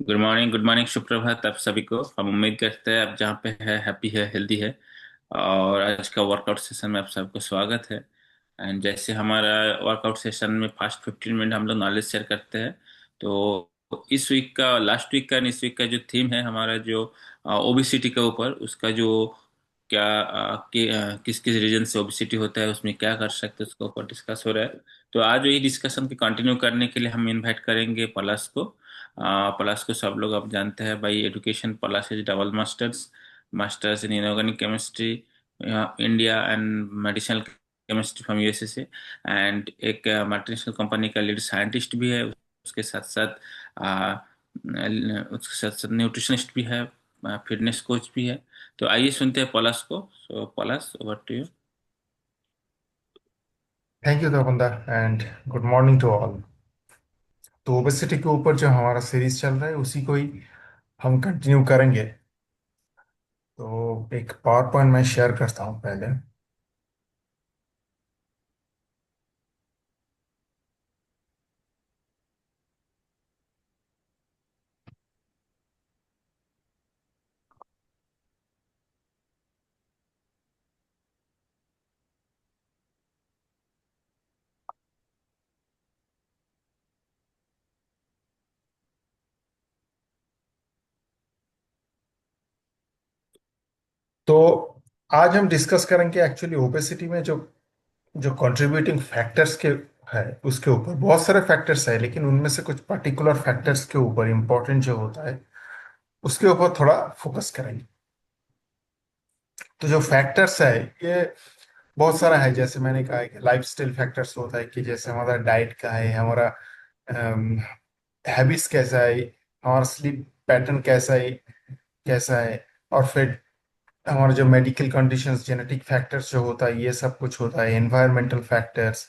Good morning सुप्रभात आप सभी को। हम उम्मीद करते हैं आप जहाँ पे है हैप्पी है, हेल्दी है। और आज का वर्कआउट सेशन में आप सबको स्वागत है। एंड जैसे हमारा वर्कआउट सेशन में फर्स्ट 15 मिनट हम लोग नॉलेज शेयर करते हैं। तो इस वीक का, लास्ट वीक का एंड इस वीक का जो थीम है हमारा, जो ओबिसिटी के ऊपर, उसका जो क्या किस किस रीजन से ओबिसिटी होता है, उसमें क्या कर सकते हैं, उसके ऊपर डिस्कस हो रहा है। तो आज वही डिस्कशन को कंटिन्यू करने के लिए हम इनवाइट करेंगे पलाश को। प्लस को सब लोग आप जानते हैं भाई, education plus is double masters, masters in inorganic chemistry India and medicinal chemistry from USA से। एंड एक मल्टीनेशनल कंपनी का लीड साइंटिस्ट भी है। उसके साथ साथ उसके साथ साथ न्यूट्रिशनिस्ट भी है, फिटनेस कोच भी है। तो आइए सुनते हैं पलाश को। So Palash, over to you. Thank you दवंदा and good morning to all. तो ओबेसिटी के ऊपर जो हमारा सीरीज चल रहा है उसी को ही हम कंटिन्यू करेंगे। तो एक पावर पॉइंट मैं शेयर करता हूँ पहले। तो आज हम डिस्कस करेंगे एक्चुअली ओबेसिटी में जो जो कंट्रीब्यूटिंग फैक्टर्स के है उसके ऊपर। बहुत सारे फैक्टर्स है लेकिन उनमें से कुछ पर्टिकुलर फैक्टर्स के ऊपर इंपॉर्टेंट जो होता है उसके ऊपर थोड़ा फोकस करेंगे। तो जो फैक्टर्स है ये बहुत सारा है। जैसे मैंने कहा है कि लाइफ स्टाइल फैक्टर्स होता है कि जैसे हमारा डाइट का है, हमारा हैबिट्स कैसा है, हमारा स्लीप पैटर्न कैसा है और फिर हमारे जो मेडिकल कंडीशंस, जेनेटिक फैक्टर्स जो होता है, ये सब कुछ होता है, एनवायरमेंटल फैक्टर्स,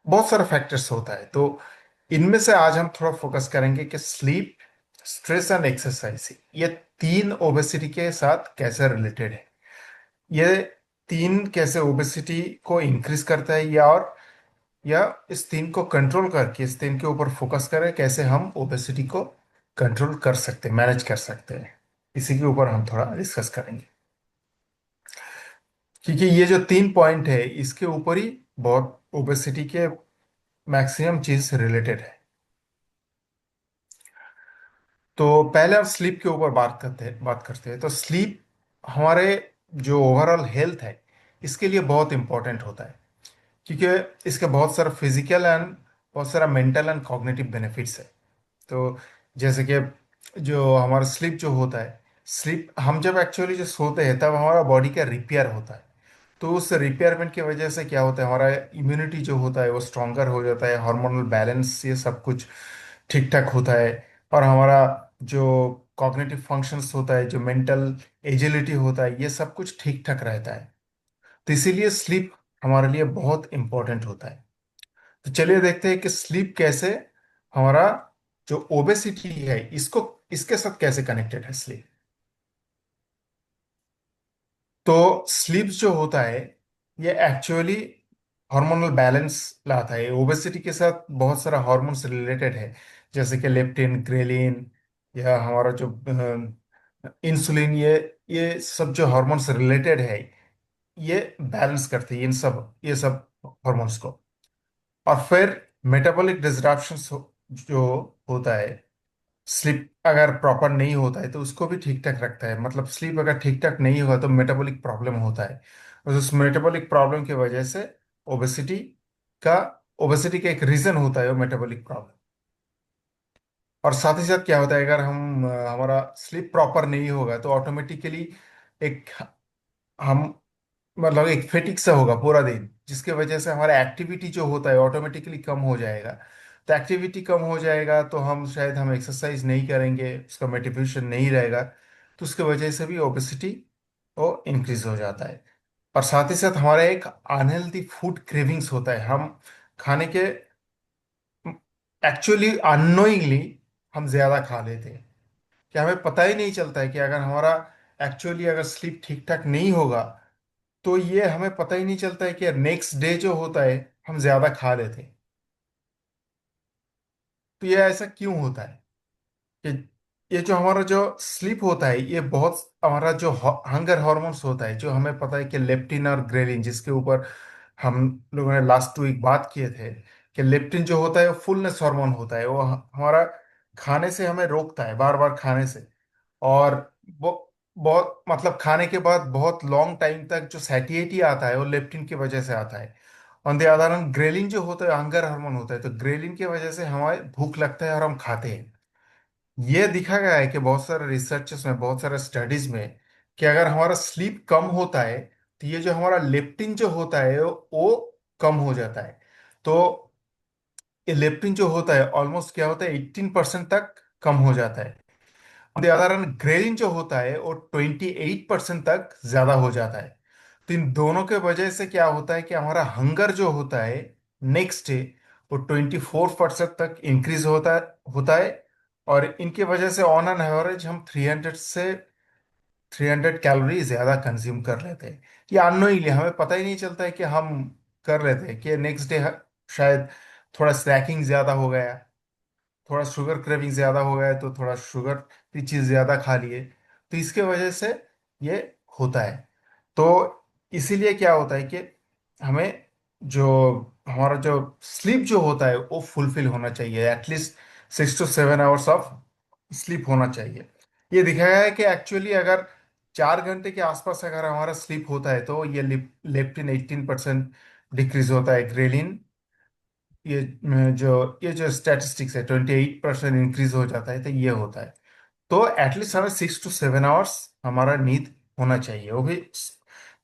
बहुत सारा फैक्टर्स होता है। तो इनमें से आज हम थोड़ा फोकस करेंगे कि स्लीप, स्ट्रेस एंड एक्सरसाइज, ये तीन ओबेसिटी के साथ कैसे रिलेटेड है। ये तीन कैसे ओबेसिटी को इंक्रीज करता है या इस तीन को कंट्रोल करके इस तीन के ऊपर फोकस करें, कैसे हम ओबेसिटी को कंट्रोल कर सकते हैं, मैनेज कर सकते हैं। इसी के ऊपर हम थोड़ा डिस्कस करेंगे क्योंकि ये जो तीन पॉइंट है इसके ऊपर ही बहुत ओबेसिटी के मैक्सिमम चीज रिलेटेड है। तो पहले हम स्लीप के ऊपर बात करते हैं। तो स्लीप हमारे जो ओवरऑल हेल्थ है इसके लिए बहुत इंपॉर्टेंट होता है क्योंकि इसके बहुत सारा फिजिकल एंड बहुत सारा मेंटल एंड कॉग्निटिव बेनिफिट्स है। तो जैसे कि जो हमारा स्लीप जो होता है, स्लीप हम जब एक्चुअली जो सोते हैं तब हमारा बॉडी का रिपेयर होता है। तो उस रिपेयरमेंट की वजह से क्या होता है, हमारा इम्यूनिटी जो होता है वो स्ट्रोंगर हो जाता है, हार्मोनल बैलेंस ये सब कुछ ठीक ठाक होता है। और हमारा जो कॉग्निटिव फंक्शंस होता है, जो मेंटल एजिलिटी होता है, ये सब कुछ ठीक ठाक रहता है। तो इसीलिए स्लीप हमारे लिए बहुत इंपॉर्टेंट होता है। तो चलिए देखते हैं कि स्लीप कैसे हमारा जो ओबेसिटी है इसको इसके साथ कैसे कनेक्टेड है स्लीप। तो स्लीप जो होता है ये एक्चुअली हार्मोनल बैलेंस लाता है। ओबेसिटी के साथ बहुत सारा हार्मोन्स रिलेटेड है, जैसे कि लेप्टिन, ग्रेलिन, या हमारा जो इंसुलिन, ये सब जो हार्मोन्स रिलेटेड है ये बैलेंस करते हैं ये सब हार्मोन्स को। और फिर मेटाबॉलिक डिसरप्शंस जो होता है, स्लीप अगर प्रॉपर नहीं होता है तो उसको भी ठीक ठाक रखता है। मतलब स्लीप अगर ठीक ठाक नहीं हुआ तो मेटाबॉलिक प्रॉब्लम होता है, और उस मेटाबॉलिक प्रॉब्लम की वजह से ओबेसिटी का ओबेसिटी का एक रीजन होता है वो मेटाबॉलिक प्रॉब्लम। और साथ ही साथ क्या होता है, अगर हमारा स्लीप प्रॉपर नहीं होगा तो ऑटोमेटिकली एक हम मतलब एक फेटिक सा होगा पूरा दिन, जिसके वजह से हमारा एक्टिविटी जो होता है ऑटोमेटिकली कम हो जाएगा। तो एक्टिविटी कम हो जाएगा तो हम एक्सरसाइज नहीं करेंगे, उसका मोटिवेशन नहीं रहेगा। तो उसके वजह से भी ओबेसिटी वो इंक्रीज हो जाता है। और साथ ही साथ हमारा एक अनहेल्दी फूड क्रेविंग्स होता है। हम खाने के एक्चुअली अननोइंगली हम ज्यादा खा लेते हैं कि हमें पता ही नहीं चलता है कि अगर हमारा एक्चुअली अगर स्लीप ठीक ठाक नहीं होगा तो ये हमें पता ही नहीं चलता है कि नेक्स्ट डे जो होता है हम ज्यादा खा लेते हैं। तो ये ऐसा क्यों होता है कि ये जो हमारा जो स्लीप होता है, ये बहुत हमारा जो हंगर हॉर्मोन्स होता है, जो हमें पता है कि लेप्टिन और ग्रेलिन, जिसके ऊपर हम लोगों ने लास्ट वीक बात किए थे, कि लेप्टिन जो होता है वो फुलनेस हार्मोन होता है, वो हमारा खाने से हमें रोकता है, बार बार खाने से। और वो बहुत मतलब खाने के बाद बहुत लॉन्ग टाइम तक जो सैटिएटी आता है वो लेप्टिन की वजह से आता है। On the other hand ghrelin जो होता है हंगर हार्मोन होता है, तो ग्रेलिन की वजह से हमें भूख लगता है और हम खाते हैं। ये देखा गया है कि बहुत सारे रिसर्चेस में, बहुत सारे स्टडीज में, कि अगर हमारा स्लीप कम होता है तो ये जो हमारा लेप्टिन जो होता है वो कम हो जाता है। तो ये लेप्टिन जो होता है ऑलमोस्ट क्या होता है 18% तक कम हो जाता है। On the other hand ghrelin जो होता है वो 28% तक ज्यादा हो जाता है। तो इन दोनों के वजह से क्या होता है कि हमारा हंगर जो होता है नेक्स्ट डे वो 24% तक इंक्रीज होता है। और इनकी वजह से ऑन एन एवरेज हम 300 कैलोरी ज्यादा कंज्यूम कर लेते हैं। ये अननोइंगली हमें पता ही नहीं चलता है कि हम कर लेते हैं, कि नेक्स्ट डे शायद थोड़ा स्नैकिंग ज्यादा हो गया, थोड़ा शुगर क्रेविंग ज्यादा हो गया है, तो थोड़ा शुगर की चीज ज्यादा खा लिए, तो इसके वजह से ये होता है। तो इसीलिए क्या होता है कि हमें जो हमारा जो स्लीप जो होता है वो फुलफिल होना चाहिए, at least 6 to 7 hours of sleep होना चाहिए। ये दिखाया है कि एक्चुअली अगर 4 घंटे के आसपास अगर हमारा स्लीप होता है तो ये लेप्टिन 18% डिक्रीज होता है, ग्रेलिन ये जो स्टैटिस्टिक्स है 28% इंक्रीज हो जाता है, तो ये होता है। तो एटलीस्ट हमें 6 to 7 आवर्स हमारा नींद होना चाहिए, वो भी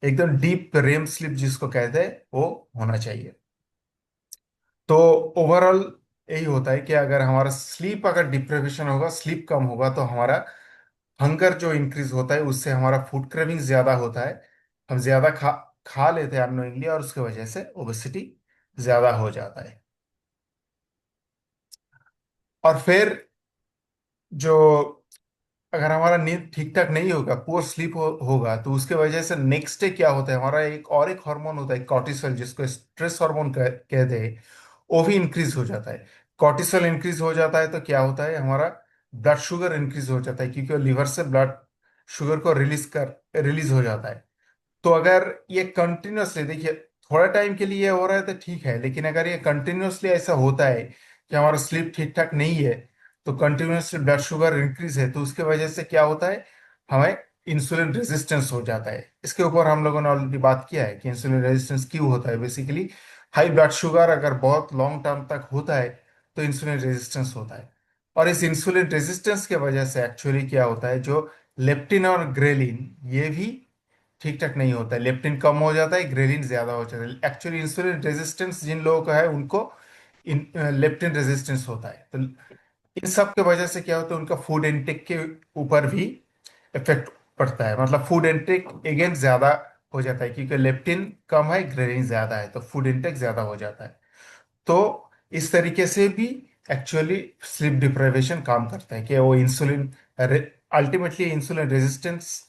एकदम डीप रेम स्लीप जिसको कहते हैं वो होना चाहिए। तो ओवरऑल यही होता है कि अगर हमारा स्लीप अगर डिप्रिवेशन होगा, स्लीप कम होगा, तो हमारा हंगर जो इंक्रीज होता है उससे हमारा फूड क्रेविंग ज्यादा होता है, हम ज्यादा खा खा लेते हैं अननोइंगली, और उसके वजह से ओबेसिटी ज्यादा हो जाता है। और फिर जो अगर हमारा नींद ठीक ठाक नहीं होगा, पुअर स्लीप होगा, तो उसके वजह से नेक्स्ट डे क्या होता है, हमारा एक हार्मोन होता है कॉर्टिसोल, जिसको स्ट्रेस हार्मोन कहते हैं, वो भी इंक्रीज हो जाता है। कॉर्टिसोल इंक्रीज हो जाता है तो क्या होता है, हमारा ब्लड शुगर इंक्रीज हो जाता है, क्योंकि लिवर से ब्लड शुगर को रिलीज हो जाता है। तो अगर ये कंटिन्यूअसली देखिए, थोड़ा टाइम के लिए हो रहा है तो ठीक है, लेकिन अगर ये कंटिन्यूअसली ऐसा होता है कि हमारा स्लीप ठीक ठाक नहीं है, तो कंटिन्यूअसली ब्लड शुगर इंक्रीज है, तो उसके वजह से क्या होता है, हमें इंसुलिन रेजिस्टेंस हो जाता है। इसके ऊपर हम लोगों ने ऑलरेडी बात किया है कि इंसुलिन रेजिस्टेंस क्यों होता है। बेसिकली हाई ब्लड शुगर अगर बहुत लॉन्ग टर्म तक होता है तो इंसुलिन रेजिस्टेंस होता है। और इस इंसुलिन रेजिस्टेंस के वजह से एक्चुअली क्या होता है, जो लेप्टिन और ग्रेलिन ये भी ठीक ठाक नहीं होता है, लेप्टिन कम हो जाता है, ग्रेलिन ज्यादा हो जाता है। एक्चुअली इंसुलिन रेजिस्टेंस जिन लोगों का है उनको लेप्टिन रेजिस्टेंस होता है। तो इन सब के वजह से क्या होता है, उनका फूड इनटेक के ऊपर भी इफेक्ट पड़ता है, मतलब फूड इनटेक अगेन ज्यादा हो जाता है, क्योंकि लेप्टिन कम है, ग्रेलिन ज्यादा है, तो फूड इनटेक ज्यादा हो जाता है। तो इस तरीके से भी एक्चुअली स्लीप डिप्राइवेशन काम करता है, कि वो इंसुलिन अल्टीमेटली इंसुलिन रेजिस्टेंस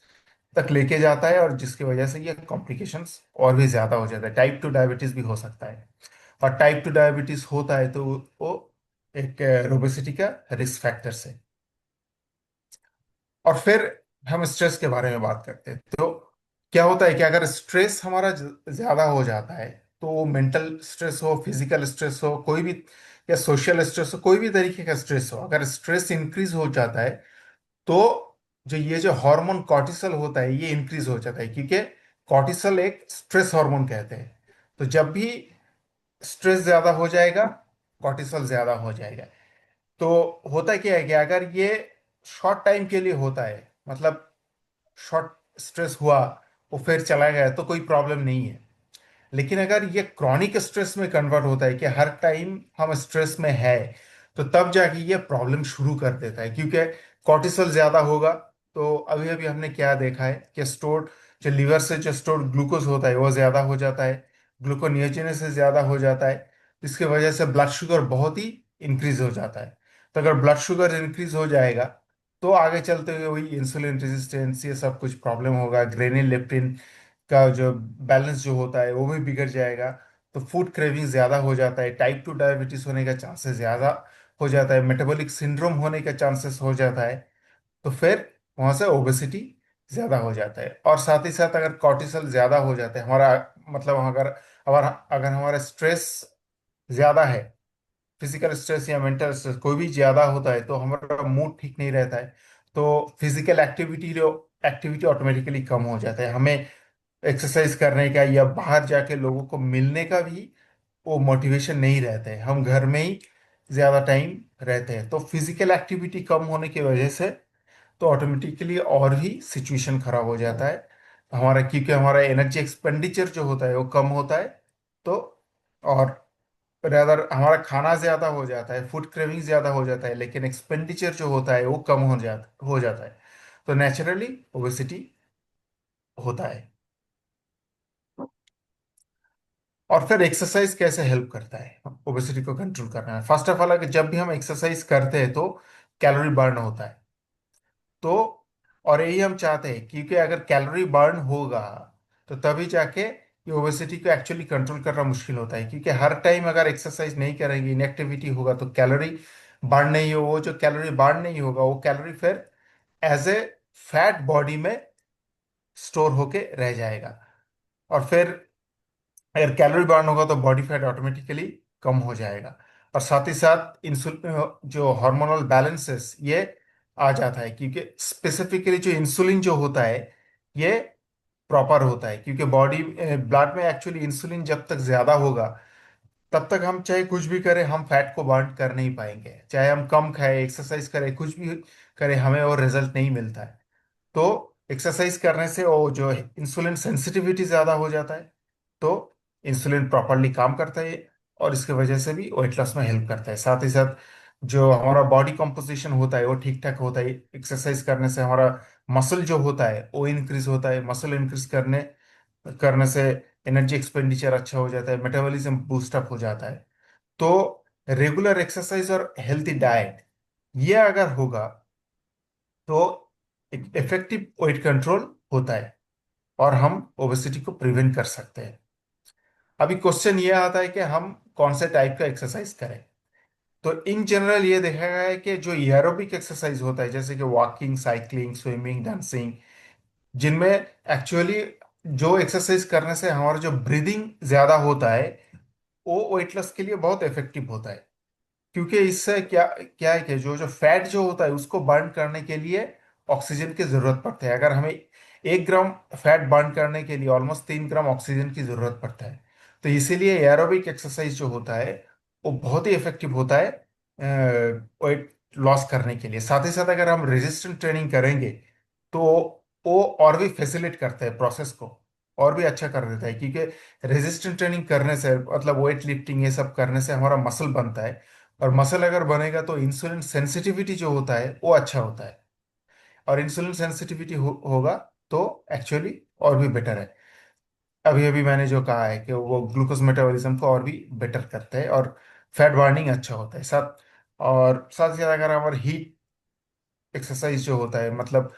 तक लेके जाता है, और जिसकी वजह से ये कॉम्प्लिकेशंस और भी ज्यादा हो जाता है, टाइप 2 डायबिटीज भी हो सकता है। और टाइप 2 डायबिटीज होता है तो वो एक ओबेसिटी का रिस्क फैक्टर्स है। और फिर हम स्ट्रेस के बारे में बात करते हैं, तो क्या होता है कि अगर स्ट्रेस हमारा ज्यादा हो जाता है, तो मेंटल स्ट्रेस हो, फिजिकल स्ट्रेस हो, कोई भी, या सोशल स्ट्रेस हो, कोई भी तरीके का स्ट्रेस हो, अगर स्ट्रेस इंक्रीज हो जाता है तो ये जो हार्मोन कॉर्टिसोल होता है ये इंक्रीज हो जाता है, क्योंकि कॉर्टिसोल एक स्ट्रेस हार्मोन कहते हैं। तो जब भी स्ट्रेस ज्यादा हो जाएगा, कॉर्टिसोल ज्यादा हो जाएगा। तो होता क्या है कि अगर ये शॉर्ट टाइम के लिए होता है, मतलब शॉर्ट स्ट्रेस हुआ, वो फिर चला गया, तो कोई प्रॉब्लम नहीं है। लेकिन अगर ये क्रॉनिक स्ट्रेस में कन्वर्ट होता है कि हर टाइम हम स्ट्रेस में है, तो तब जाके ये प्रॉब्लम शुरू कर देता है, क्योंकि कॉर्टिसोल ज्यादा होगा। तो अभी अभी हमने क्या देखा है कि स्टोर जो लीवर से जो स्टोर ग्लूकोज होता है वो ज्यादा हो जाता है, ग्लूकोनियोजेनेसिस ज्यादा हो जाता है। इसकी वजह से ब्लड शुगर बहुत ही इंक्रीज हो जाता है। तो अगर ब्लड शुगर इंक्रीज हो जाएगा, तो आगे चलते हुए वही इंसुलिन रेजिस्टेंस ये सब कुछ प्रॉब्लम होगा, ग्रेनिन लेप्टिन का जो बैलेंस जो होता है वो भी बिगड़ जाएगा। तो फूड क्रेविंग ज्यादा हो जाता है, टाइप 2 डायबिटीज होने का चांसेस ज्यादा हो जाता है, मेटाबॉलिक सिंड्रोम होने का चांसेस हो जाता है। तो फिर वहां से ओबेसिटी ज्यादा हो जाता है। और साथ ही साथ अगर कॉर्टिसोल ज्यादा हो जाता है हमारा, मतलब अगर अगर अगर हमारा स्ट्रेस ज्यादा है, फिजिकल स्ट्रेस या मेंटल स्ट्रेस कोई भी ज्यादा होता है, तो हमारा मूड ठीक नहीं रहता है। तो फिजिकल एक्टिविटी ऑटोमेटिकली कम हो जाता है। हमें एक्सरसाइज करने का या बाहर जाके लोगों को मिलने का भी वो मोटिवेशन नहीं रहता है। हम घर में ही ज्यादा टाइम रहते हैं, तो फिजिकल एक्टिविटी कम होने की वजह से तो ऑटोमेटिकली और भी सिचुएशन खराब हो जाता है हमारा, क्योंकि हमारा एनर्जी एक्सपेंडिचर जो होता है वो कम होता है। तो और अदर हमारा खाना ज्यादा हो जाता है, फूड क्रेविंग ज्यादा हो जाता है, लेकिन एक्सपेंडिचर जो होता है वो कम हो जाता है। तो नेचुरली ओबेसिटी होता है। और फिर एक्सरसाइज कैसे हेल्प करता है ओबेसिटी को कंट्रोल करना है? फर्स्ट ऑफ ऑल, अगर जब भी हम एक्सरसाइज करते हैं तो कैलोरी बर्न होता है। तो और यही हम चाहते हैं, क्योंकि अगर कैलोरी बर्न होगा तो तभी जाके ये ओबेसिटी को एक्चुअली कंट्रोल करना मुश्किल होता है। क्योंकि हर टाइम अगर एक्सरसाइज नहीं करेंगे, इनएक्टिविटी होगा, तो कैलोरी बर्न नहीं हो, वो जो कैलोरी बर्न नहीं होगा वो कैलोरी फिर एज ए फैट बॉडी में स्टोर होके रह जाएगा। और फिर अगर कैलोरी बर्न होगा तो बॉडी फैट ऑटोमेटिकली कम हो जाएगा। और साथ ही साथ इंसुलिन, जो हार्मोनल बैलेंसेस ये आ जाता है, क्योंकि स्पेसिफिकली जो इंसुलिन जो होता है ये प्रॉपर होता है। क्योंकि बॉडी ब्लड में एक्चुअली इंसुलिन जब तक ज्यादा होगा तब तक हम चाहे कुछ भी करें, हम फैट को बर्न कर नहीं पाएंगे। चाहे हम कम खाएं, एक्सरसाइज करें, कुछ भी करें, हमें वो रिजल्ट नहीं मिलता है। तो एक्सरसाइज करने से वो जो इंसुलिन सेंसिटिविटी ज्यादा हो जाता है, तो इंसुलिन प्रॉपरली काम करता है, और इसके वजह से भी वेट लॉस में हेल्प करता है। साथ ही साथ जो हमारा बॉडी कंपोजिशन होता है वो ठीक ठाक होता है। एक्सरसाइज करने से हमारा मसल जो होता है वो इंक्रीज होता है। मसल इंक्रीज करने करने से एनर्जी एक्सपेंडिचर अच्छा हो जाता है, मेटाबॉलिज्म बूस्ट अप हो जाता है। तो रेगुलर एक्सरसाइज और हेल्थी डाइट ये अगर होगा तो इफेक्टिव वेट कंट्रोल होता है, और हम ओबेसिटी को प्रिवेंट कर सकते हैं। अभी क्वेश्चन ये आता है कि हम कौन से टाइप का एक्सरसाइज करें। तो इन जनरल ये देखा गया है कि जो एरोबिक एक्सरसाइज होता है, जैसे कि वॉकिंग, साइकिलिंग, स्विमिंग, डांसिंग, जिनमें एक्चुअली जो एक्सरसाइज करने से हमारा जो ब्रीदिंग ज्यादा होता है वो वेट लॉस के लिए बहुत इफेक्टिव होता है। क्योंकि इससे क्या क्या है कि जो जो फैट जो होता है उसको बर्न करने के लिए ऑक्सीजन की जरूरत पड़ती है। अगर हमें 1 ग्राम फैट बर्न करने के लिए ऑलमोस्ट 3 ग्राम ऑक्सीजन की जरूरत पड़ता है। तो इसीलिए एरोबिक एक्सरसाइज जो होता है वो बहुत ही इफेक्टिव होता है वेट लॉस करने के लिए। साथ ही साथ अगर हम रेजिस्टेंट ट्रेनिंग करेंगे तो वो और भी फैसिलिटेट करता है प्रोसेस को, और भी अच्छा कर देता है। क्योंकि रेजिस्टेंट ट्रेनिंग करने से, मतलब वेट लिफ्टिंग ये सब करने से हमारा मसल बनता है। और मसल अगर बनेगा तो इंसुलिन सेंसिटिविटी जो होता है वो अच्छा होता है। और इंसुलिन सेंसिटिविटी होगा तो एक्चुअली और भी बेटर है। अभी अभी मैंने जो कहा है कि वो ग्लूकोज मेटाबॉलिज्म को और भी बेटर करता है, और फैट बर्निंग अच्छा होता है साथ। और साथ ही साथ अगर हमारा हीट एक्सरसाइज जो होता है, मतलब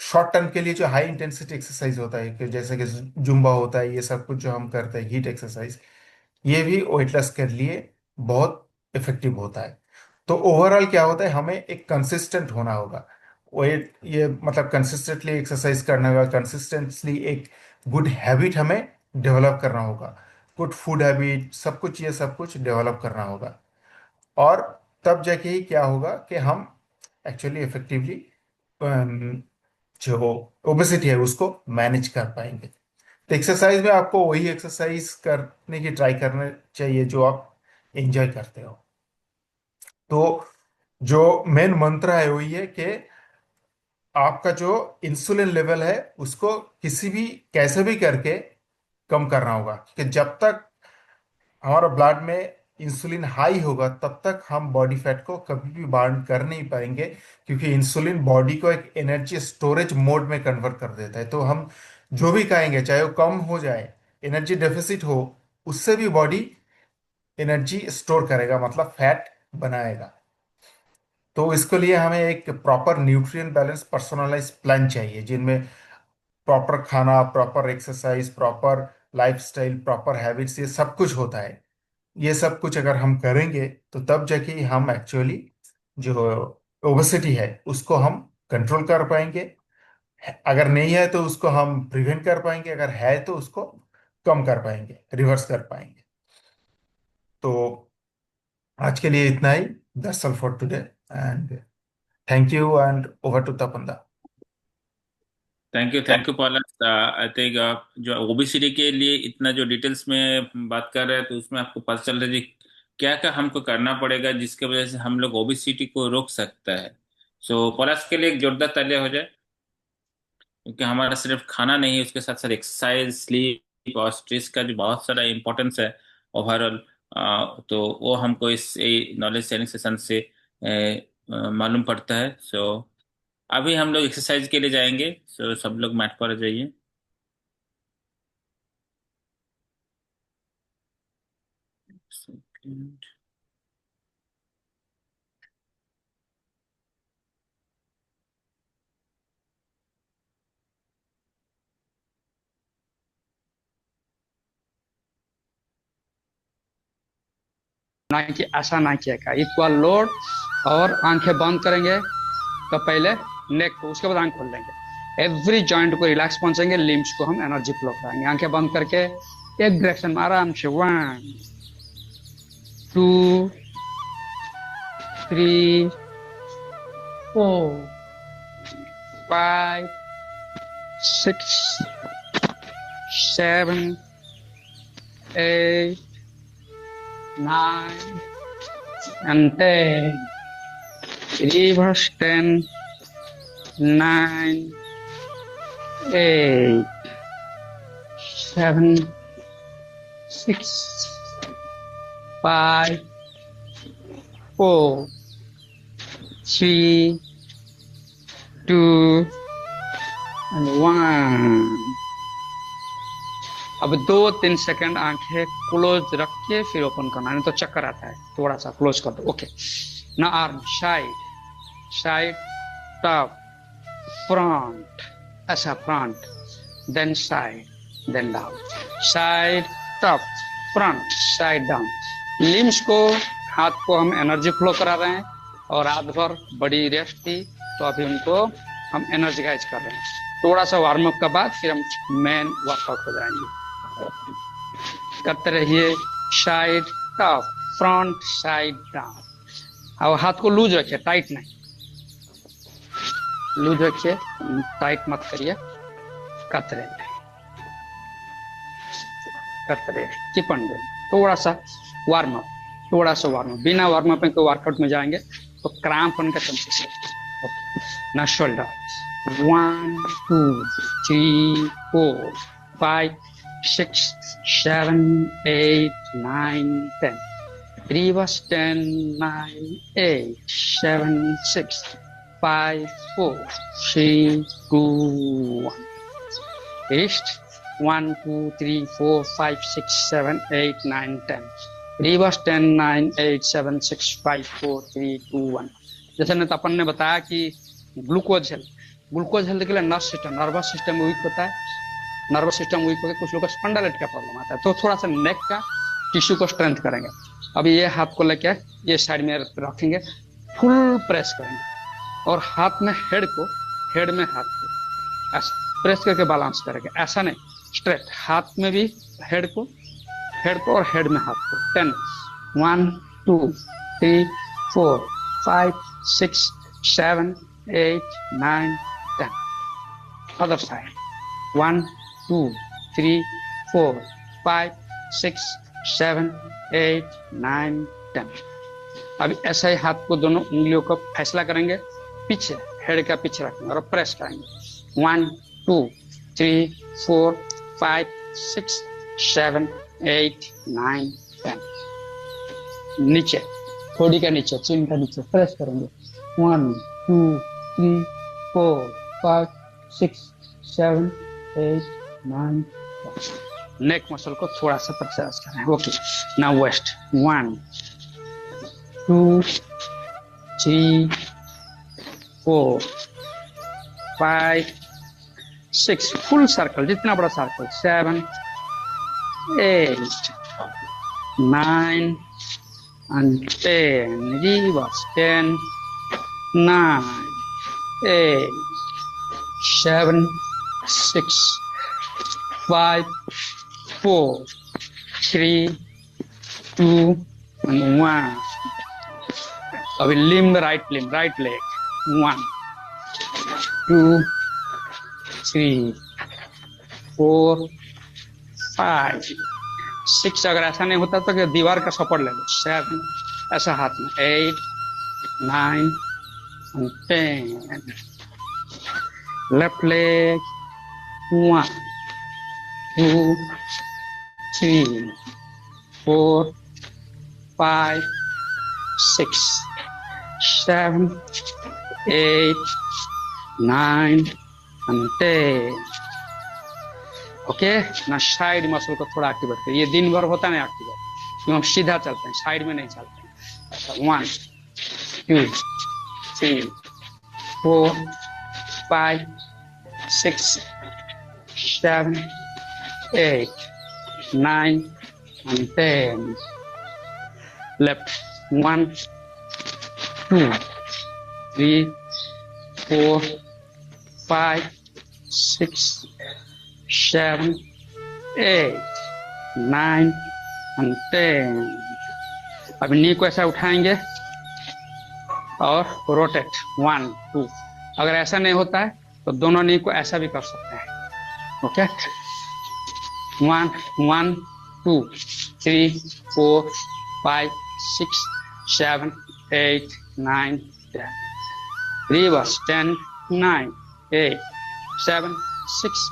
शॉर्ट टर्म के लिए जो हाई इंटेंसिटी एक्सरसाइज होता है, कि जैसे कि जुम्बा होता है, ये सब कुछ जो हम करते हैं हीट एक्सरसाइज, ये भी वेट लॉस के लिए बहुत इफेक्टिव होता है। तो ओवरऑल क्या होता है, हमें एक कंसिस्टेंट होना होगा। वेट ये मतलब कंसिस्टेंटली एक्सरसाइज करना होगा, कंसिस्टेंटली एक गुड हैबिट हमें डेवलप करना होगा, गुड फूड हैबिट, सब कुछ ये सब कुछ डेवलप करना होगा। और तब जाके ही क्या होगा कि हम एक्चुअली इफेक्टिवली जो ओबेसिटी है उसको मैनेज कर पाएंगे। तो एक्सरसाइज में आपको वही एक्सरसाइज करने की ट्राई करना चाहिए जो आप एंजॉय करते हो। तो जो मेन मंत्र है वही है कि आपका जो इंसुलिन लेवल है उसको किसी भी कैसे भी करके कम करना होगा। कि जब तक हमारा ब्लड में इंसुलिन हाई होगा तब तक हम बॉडी फैट को कभी भी बर्न कर नहीं पाएंगे। क्योंकि इंसुलिन बॉडी को एक एनर्जी स्टोरेज मोड में कन्वर्ट कर देता है। तो हम जो भी खाएंगे चाहे वो कम हो जाए, एनर्जी डेफिसिट हो, उससे भी बॉडी एनर्जी स्टोर करेगा, मतलब फैट बनाएगा। तो इसके लिए हमें एक proper nutrient balance personalise plan चाहिए, जिनमें प्रॉपर खाना, proper exercise, proper lifestyle, proper habits, ये सब कुछ होता है। ये सब कुछ अगर हम करेंगे तो तब जाके ही हम एक्चुअली जो ओबेसिटी है उसको हम कंट्रोल कर पाएंगे। अगर नहीं है तो उसको हम प्रिवेंट कर पाएंगे, अगर है तो उसको कम कर पाएंगे, रिवर्स कर पाएंगे। तो आज के लिए इतना ही। That's all for today, and thank you, and over to तपंदा। थैंक यू पॉलक। आई थिंक जो ओबेसिटी के लिए इतना जो डिटेल्स में बात कर रहे हैं, तो उसमें आपको पता चल रहा है कि क्या क्या हमको करना पड़ेगा जिसके वजह से हम लोग ओबेसिटी को रोक सकता है। सो पॉलक के लिए एक जोरदार तालियां हो जाए, क्योंकि हमारा सिर्फ खाना नहीं है, उसके साथ साथ एक्सरसाइज, स्लीप और स्ट्रेस का जो बहुत सारा इम्पोर्टेंस है ओवरऑल। तो वो हमको इस नॉलेज शेयरिंग सेशन से मालूम पड़ता है। सो अभी हम लोग एक्सरसाइज के लिए जाएंगे। सो सब लोग मैट पर आ जाइए। सेकंड। ना कि ऐसा ना किया का इक्वल लोड, और आंखें बंद करेंगे तो पहले नेक को, उसके बाद आंख खोल लेंगे। एवरी जॉइंट को रिलैक्स पहुंचेंगे, लिम्स को हम एनर्जी फ्लो कराएंगे। आंखें बंद करके एक डायरेक्शन में आराम से 1 2 3 4 5 6 7 8 9 and 10. Reverse 10 9 8 7 6 5 4 3 2 and 1। अब 2-3 सेकंड आंखें क्लोज रख के फिर ओपन करना, नहीं तो चक्कर आता है। थोड़ा सा क्लोज कर दो। ओके। ना arm side side, top, front, ऐसा front, then side, then down, side, top, front, side, down. Limbs को, हाथ को हम एनर्जी फ्लो करा रहे हैं, और रात भर बड़ी रेस्ट थी तो अभी उनको हम एनर्जीगाइज कर रहे हैं। थोड़ा सा वार्म अप के बाद फिर हम मेन वर्कआउट हो जाएंगे। करते रहिए। Side, top, front, side, down. और हाथ को लूज रखिए, टाइट नहीं। लूज रखिए, टाइट मत करिए। करते रहिए, करते रहिए। Keep on doing. थोड़ा सा वार्म अप, थोड़ा सा वार्म अप। बिना वार्म अप के वर्कआउट में जाएंगे तो क्रैम्प होने का चांसेस है। ना शोल्डर। 1 2 3 4 5 6 7 8 9 10। Reverse 10 9 8 7 6 5 4 3 2 1। Wrist 1 2 3 4 5 6 7 8 9 10। Reverse 10 9 8 7 6 5 4 3 2 1। जैसे ने अपन ने बताया कि ग्लूकोज हेल्थ के लिए नर्वस सिस्टम वीक होता है। नर्वस सिस्टम वीक होकर कुछ लोग को स्पंडालाइट का प्रॉब्लम आता है, तो थोड़ा सा नेक का टिश्यू को स्ट्रेंथ करेंगे। अभी ये हाथ को लेके ये साइड में रखेंगे, फुल प्रेस करेंगे, और हाथ में हेड में हाथ को ऐसा प्रेस करके बैलेंस करेंगे। ऐसा नहीं, स्ट्रेट हाथ में भी हेड को और हेड में हाथ को। 10 1 2 3 4 5 6 7 8 9 10। Other side 1 2 3 4 5 6 7 8 9 10। अब ऐसा ही हाथ को, दोनों उंगलियों को फैसला करेंगे, पीछे हेड का पीछे रखेंगे और प्रेस करेंगे। 1 2 3 4 5 6 7 8 9 10। नीचे, थोड़ी का नीचे, चिन का नीचे प्रेस करेंगे। 1 2 3 4 5 6 7 8 9 10। नेक मसल को थोड़ा सा प्रेस करें। Okay. Now waist 1 2 3 4 5 6। Full circle, जितना बड़ा सर्कल। 7 8 9 and 10। Reverse 10 9, 8, 7, 6, 5, 4, 3, 2, and 1. अभी राइट लेग 1, 2, 3, 4, 5, 6। अगर ऐसा नहीं होता तो दीवार का सपोर्ट ले लो। 7, ऐसा हाथ में 8, 9 and 10. Left leg 1, 2, 3, 4, 5, 6, 7, 8, 9 and 10. Okay ना, साइड मसल को थोड़ा एक्टिवेट करिए। ये दिन भर होता नहीं एक्टिवेट, क्यों हम सीधा चलते हैं, साइड में नहीं चलते हैं। 1, 2, 3, 4, 5, 6, 7, 8, 9 and 10. Left 1, 2, 3, 4, 5, 6, 7, 8, 9 and 10. अब नी को ऐसा उठाएंगे और रोटेट 1, 2। अगर ऐसा नहीं होता है तो दोनों नी को ऐसा भी कर सकते हैं। Okay, 1, 1, 2, 3, 4, 5, 6, 7, 8, 9, 10. Reverse 10, 9, 8, 7, 6,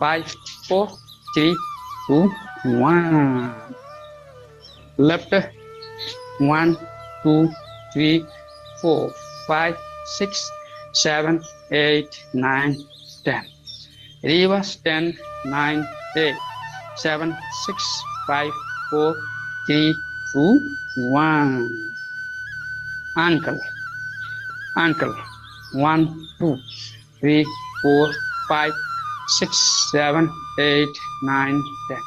5, 4, 3, 2, 1. Left 1, 2, 3, 4, 5, 6, 7, 8, 9, 10. Reverse 10, 9, 8, 7, 6, 5, 4, 3, 2, 1. Ankle 1, 2, 3, 4, 5, 6, 7, 8, 9, 10.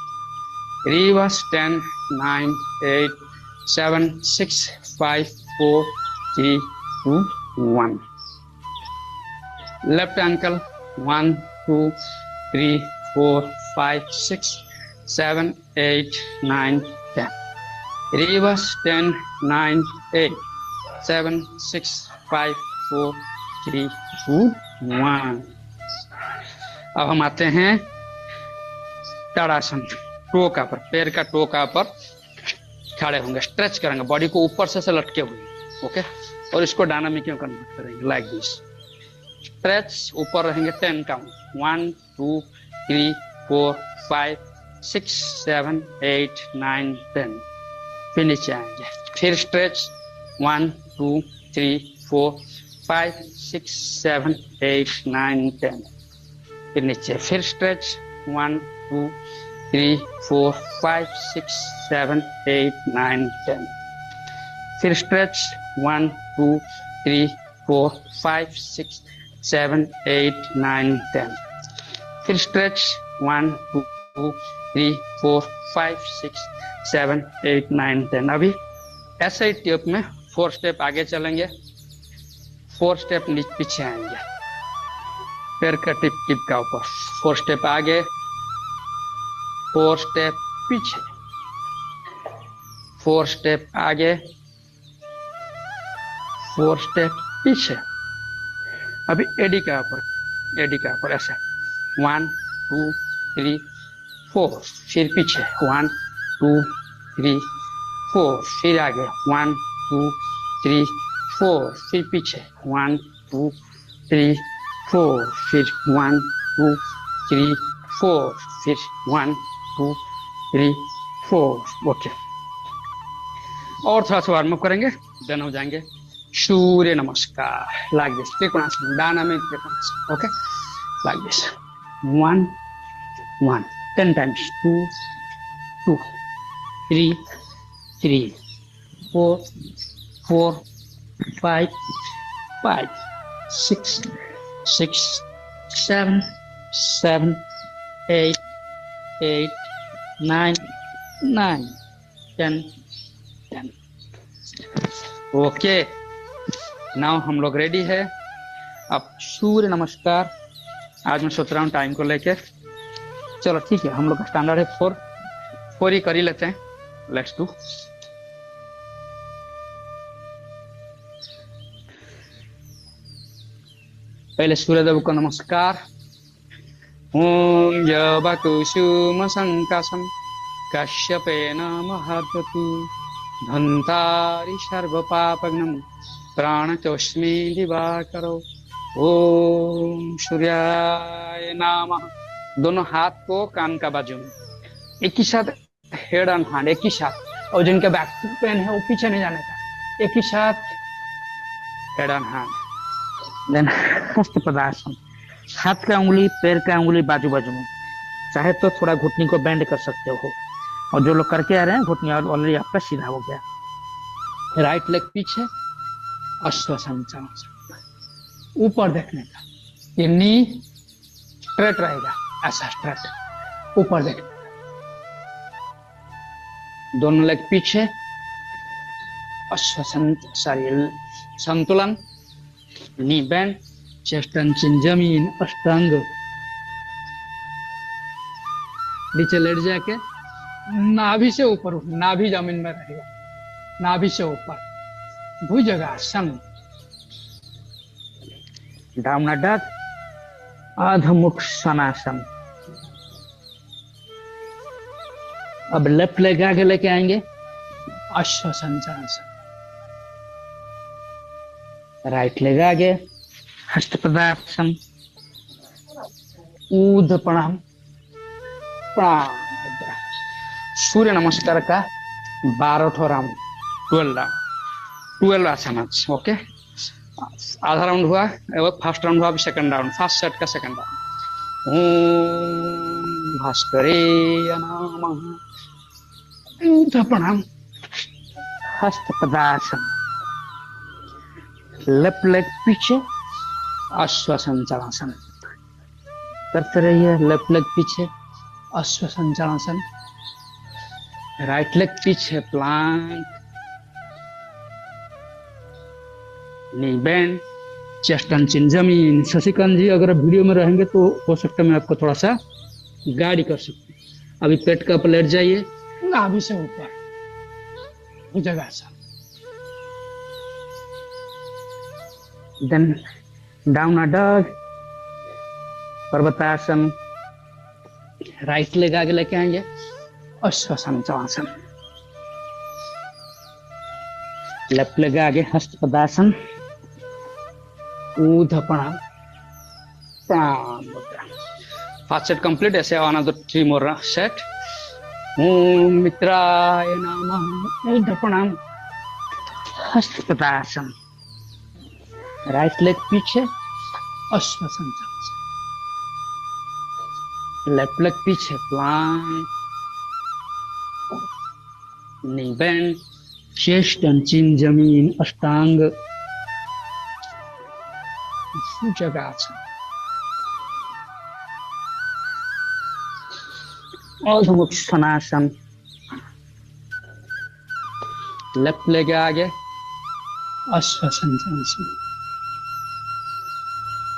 Reverse 10, 9, 8, 7, 6, 5, 4, 3, 2, 1. Left ankle 1, 2, 3, 4, 5, 6, 7, 8, 9, 10. Reverse 10, 9, 8, 7, 6, 5, 4, 3, 2, 1. अब हम आते हैं ताड़ासन। टोका पर, पैर का टोका पर खड़े होंगे, स्ट्रेच करेंगे, बॉडी को ऊपर से लटके हुए। ओके, और इसको डायनामिक में कन्वर्ट करेंगे लाइक दिस। स्ट्रेच, ऊपर रहेंगे 10 काउंट, 1, 2, 3, 4, 5, 6, 7, 8, 9, 10। फिर नीचे आएंगे, फिर स्ट्रेच 1, 2, 3, 4, 5, 6, 7, 8, 9, 10। फिर नीचे, फिर स्ट्रेच 1, 2, 3, 4, 5, 6, 7, 8, 9, 10। फिर स्ट्रेच 1, 2, 3, 4, 5, 6, 7, 8, 9, 10। फिर स्ट्रेच 1, 2, 3, 4, 5, 6, 7, 8, 9, 10। अभी ऐसे ही टिप में 4 स्टेप आगे चलेंगे, 4 स्टेप पीछे आएंगे, पैर का टिप का ऊपर। 4 स्टेप आगे, 4 स्टेप पीछे, 4 स्टेप आगे, 4 स्टेप पीछे। अभी एडी का ऊपर ऐसे 1, 2, 3, 4, फिर पीछे 1, 2, 3, 4, फिर आगे 1, 2, 3, 4, फिर पीछे 1, 2, 3, 4, फिर 1, 2, 3, 4, फिर 1, 2, 3, 4। ओके, और थोड़ा सा वार्म अप करेंगे, देन हो जाएंगे सूर्य नमस्कार like this. Trikonasana, dynamic trikonasana. Okay, like this 1, 1, 10 times, 2, 2, 3, 3, 4, 4, 5, 5, 6, 6, 7, 7, 8, 8, 9, 9, 10, 10। Okay, now हम लोग रेडी है। अब सूर्य नमस्कार। आज मैं सोच रहा हूँ टाइम को लेके, चलो ठीक है, हम लोग का स्टैंडर्ड है 4 4 ही कर ही लेते हैं। Let's do. पहले सूर्यदेव को नमस्कार। ओम जबकुसुम संकाशम कश्यपेन महद्वतु धन्तारि सर्व पापग्नम प्राणतोस्मि दिवाकरो। ओम सूर्याय नमः। दोनों हाथ को कान का बाजू में एक ही साथ, हेड एंड हैंड एक ही साथ, और जिनका बैक पेन है वो पीछे नहीं जाने का, एक ही साथ हेड एंड हैंड। देन हस्त पदासन, हाथ का उंगली पैर का उंगली बाजू बाजू में, चाहे तो थोड़ा घुटनी को बेंड कर सकते हो। और जो लोग करके आ रहे हैं घुटनी ऑलरेडी आपका सीधा हो गया। राइट लेग पीछे, अश्वसंचालन, ऊपर देखने का, ये नी स्ट्रेट रहेगा, ऐसा स्ट्रेट ऊपर देखने का। दोनों लेग पीछे, संतुलन, नी बेंड, चेस्ट चिन जमीन, अष्टांग नीचे लेट जाके नाभि से ऊपर, नाभि जमीन में रहेगा, नाभि से ऊपर भुजंगासन। Down dog, अधमुख सनासन। अब लेफ्ट लेग आगे लेके आएंगे, अश्वसंचालन। राइट लेग आगे, हस्तपदासन, ऊर्ध्व प्रणाम, प्रणाम। सूर्य नमस्कार का 12 राउंड, 12 आसन। ओके, आधा राउंड हुआ, फर्स्ट राउंड हुआ, अभी सेकंड राउंड, फर्स्ट सेट का सेकंड राउंड। ओम भास्करेय नमः। ऊर्ध्व प्रणाम, हस्तपदासन। लेफ्ट लेग पीछे, अश्वसंचालन करते रहिए। लेफ्ट लेग पीछे, अश्वसंचालन। राइट लेग पीछे, Planck, knee bend, chest and chin जमीन। शशिकांत जी, अगर आप वीडियो में रहेंगे तो हो सकता है मैं आपको थोड़ा सा गाइड कर सकती हूँ। अभी पेट का लेट जाइए, नाभि से ऊपर bhujangasana. Then down dog, parvatasana. Right leg आगे लेके आएंगे, अश्वसंचालन। लेफ्ट लेग आगे, हस्तपदासन, ऊर्ध्व प्रणाम, प्रणाम मुद्रा। First set complete. ऐसे अनदर 3 मोर सेट। ओम मित्राय नमः। ऊर्ध्व प्रणाम, हस्तपदासन। राइट लेग पीछे, अश्वसंचालन। लेफ्ट लेग पीछे, Planck, knee bend, chest and chin जमीन, अष्टांग भुजंगासन। अधमुख सनासन। लेफ्ट लेग आगे, अश्वसंचालन।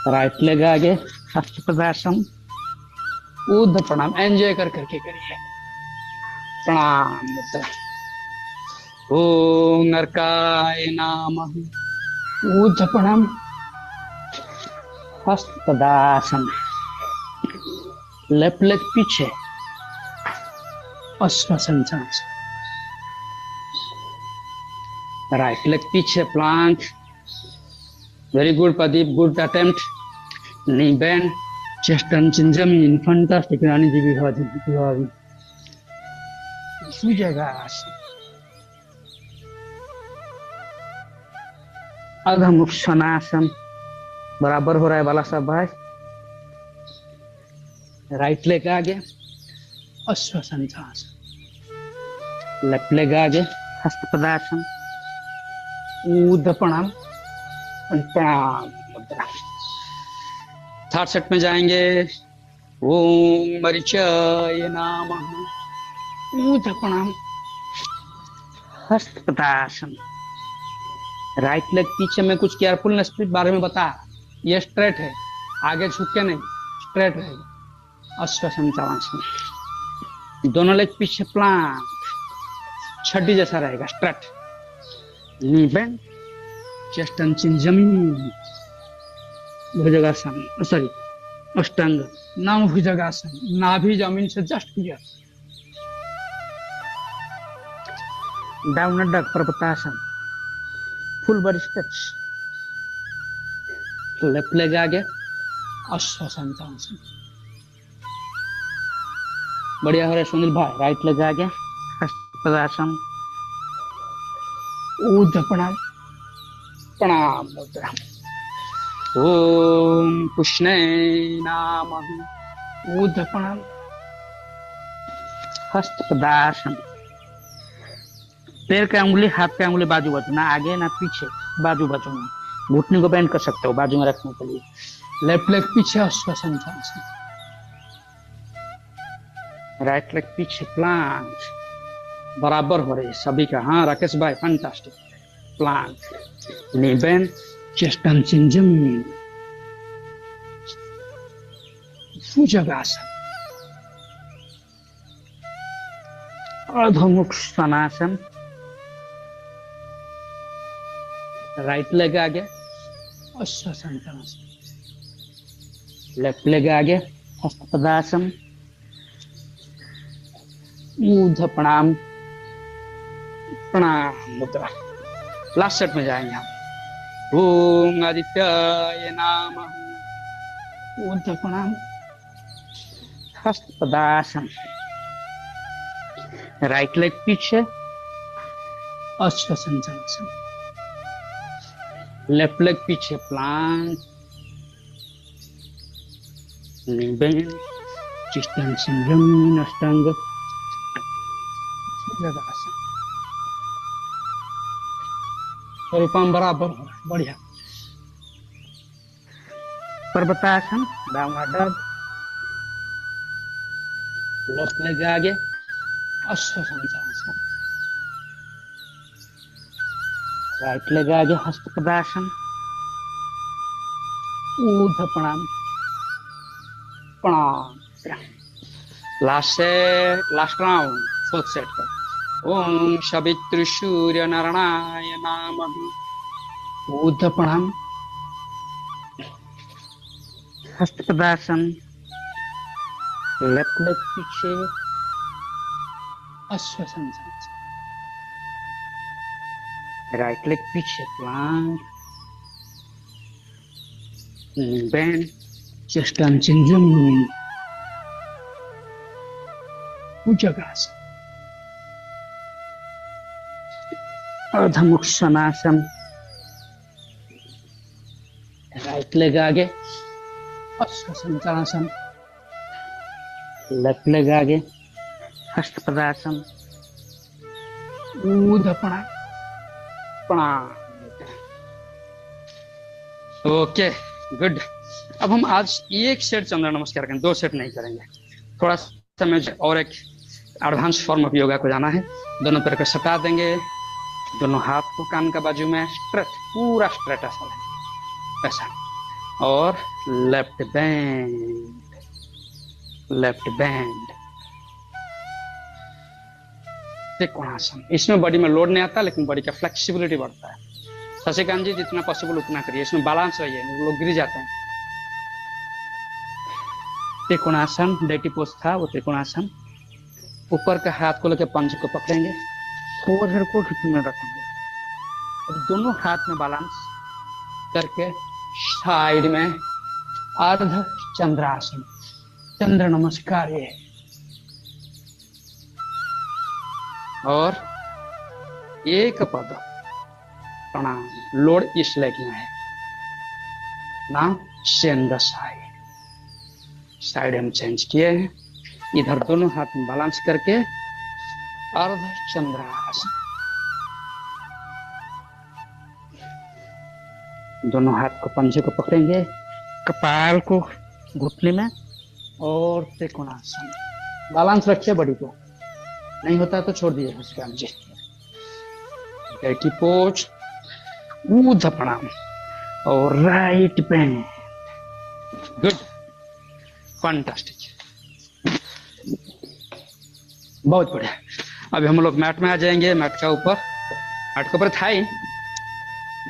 राइट लेग आगे, हस्तपदासन, ऊर्ध्व प्रणाम। एंजॉय कर करके करिए। प्रणाम मुद्रा। ओम नरकाय नमः। ऊर्ध्व प्रणाम, हस्तपदासन। लेफ्ट लेग पीछे, अश्वसंचालन। राइट लेग पीछे, Planck. Very good Pradeep, good attempt. Knee bend, chest and chin जमीन। फंटास्टिक रानी जी, विभाजी भुजंगासन। अधमुख सनासन। बराबर हो रहा है बाला साहब भाई। राइट लेग आगे, अश्वसंचालन। लेफ्ट लेग आगे, हस्तपदासन, ऊर्ध्व प्रणाम, प्रणाम मुद्रा। थर्ड सेट में जाएंगे। ओम मरीचाय नमः। ऊर्ध्व प्रणाम, हस्तपदासन। राइट लेग पीछे में कुछ केयरफुलनेस के बारे में बता। ये स्ट्रेट है, आगे झुक के नहीं, स्ट्रेट रहेगा। अश्वसंचालन। दोनों लेग पीछे प्लांक, छड्डी जैसा रहेगा, straight. Knee bend, chest touching जमीन। भुजंगासन, सॉरी अष्टांग, नम भुजंगासन, नाभि जमीन से just clear. Down dog parvatasana, full body stretch. Left leg आगे, अश्वसंचालन। बढ़िया हो रहा है सुनील भाई। राइट लेग आगे, हस्तासन, ऊर्ध्व प्रणाम, प्रणाम मुद्रा। ओम कृष्णे नमः। ऊर्ध्व प्रणाम, हस्त पदासन। पैर का उंगली, हाथ का उंगली बाजू बाजू, ना आगे ना पीछे, बाजू बाजू में। घुटने को बेंड कर सकते हो बाजू में रखने के लिए। लेफ्ट लेग पीछे, अश्वसंचालन। राइट लेग पीछे, प्लांक। बराबर हो रही है सभी का। हाँ राकेश भाई, फैंटास्टिक। प्लांक, नी बेंड, चेस्ट टचिंग जमीन। भुजंगासन, अधोमुख सनासन। राइट लेग आगे, अश्वसंचालन। लेफ्ट लेग आगे, हस्तपदासन, ऊर्ध्व प्रणाम, प्रणाम मुद्रा। लास्ट सेट में जाएंगे हम। ओम आदित्याय नमः। ऊर्ध्व प्रणाम, हस्त पदासन। राइट लेग पीछे, अश्वसंचालन। लेफ्ट लेग पीछे, प्लांक। बेंड, चेस्ट टचिंग जमीन, अष्टांग भुजंगासन। रूपम बराबर हो रहा है, बढ़िया। पर्वतासन, डाउनवर्ड डॉग। लेफ्ट लेग आगे, अश्वसंचालन। राइट लेग आगे, हस्तपदासन, ऊर्ध्व प्रणाम, प्रणाम। Last set, last round, fourth set का। ओम सवितृ सूर्य नारायणाय नमः। ऊर्ध्व प्रणाम, हस्तपदासन। लेफ्ट लेग पीछे, अश्वसंचालन। राइट लेग पीछे, प्लांक। बेंड, चेस्ट टचिंग जमीन। भुजंगासन, अधोमुख सनासन। राइट लेग आगे, अश्वसंचालन। लेफ्ट लेग आगे, हस्तपदासन, ऊर्ध्व प्रणाम, प्रणाम। Okay good. अब हम आज एक सेट चंद्र नमस्कार करेंगे, 2 सेट नहीं करेंगे। थोड़ा सा में और एक एडवांस फॉर्म ऑफ योगा को जाना है। दोनों पैर को सटा देंगे, दोनों हाथ को कान का बाजू में, स्ट्रेट, पूरा स्ट्रेट ऐसा है, ऐसा। और left band, left band, trikonasana. इसमें बॉडी में लोड नहीं आता, लेकिन बॉडी का फ्लेक्सिबिलिटी बढ़ता है। शशिकांत जी जितना पॉसिबल उतना करिए, इसमें बैलेंस रहिए, लोग गिर जाते हैं। त्रिकोणासन, डेटी पोज था वो त्रिकोणासन। ऊपर के हाथ को लेकर पंच को पकड़ेंगे, फोरहेड को घुटने में रखेंगे और दोनों हाथ में बैलेंस करके साइड में अर्ध चंद्रासन, चंद्र नमस्कार ये। और एक पद प्रणाम। लोड इस लेग में है, now change the side. Side हम चेंज किए हैं। इधर दोनों हाथ में बैलेंस करके अर्ध चंद्रासन। दोनों हाथ को पंजे को पकड़ेंगे, कपाल को घुटने में और त्रिकोणासन। बैलेंस रखिए बॉडी को, नहीं होता तो छोड़ दीजिए उसके। जी डेटी पोज, ऊर्ध्व प्राणायाम और राइट बैंड। गुड, फैंटास्टिक, बहुत बढ़िया। अभी हम लोग मैट में आ जाएंगे। मैट के ऊपर थाई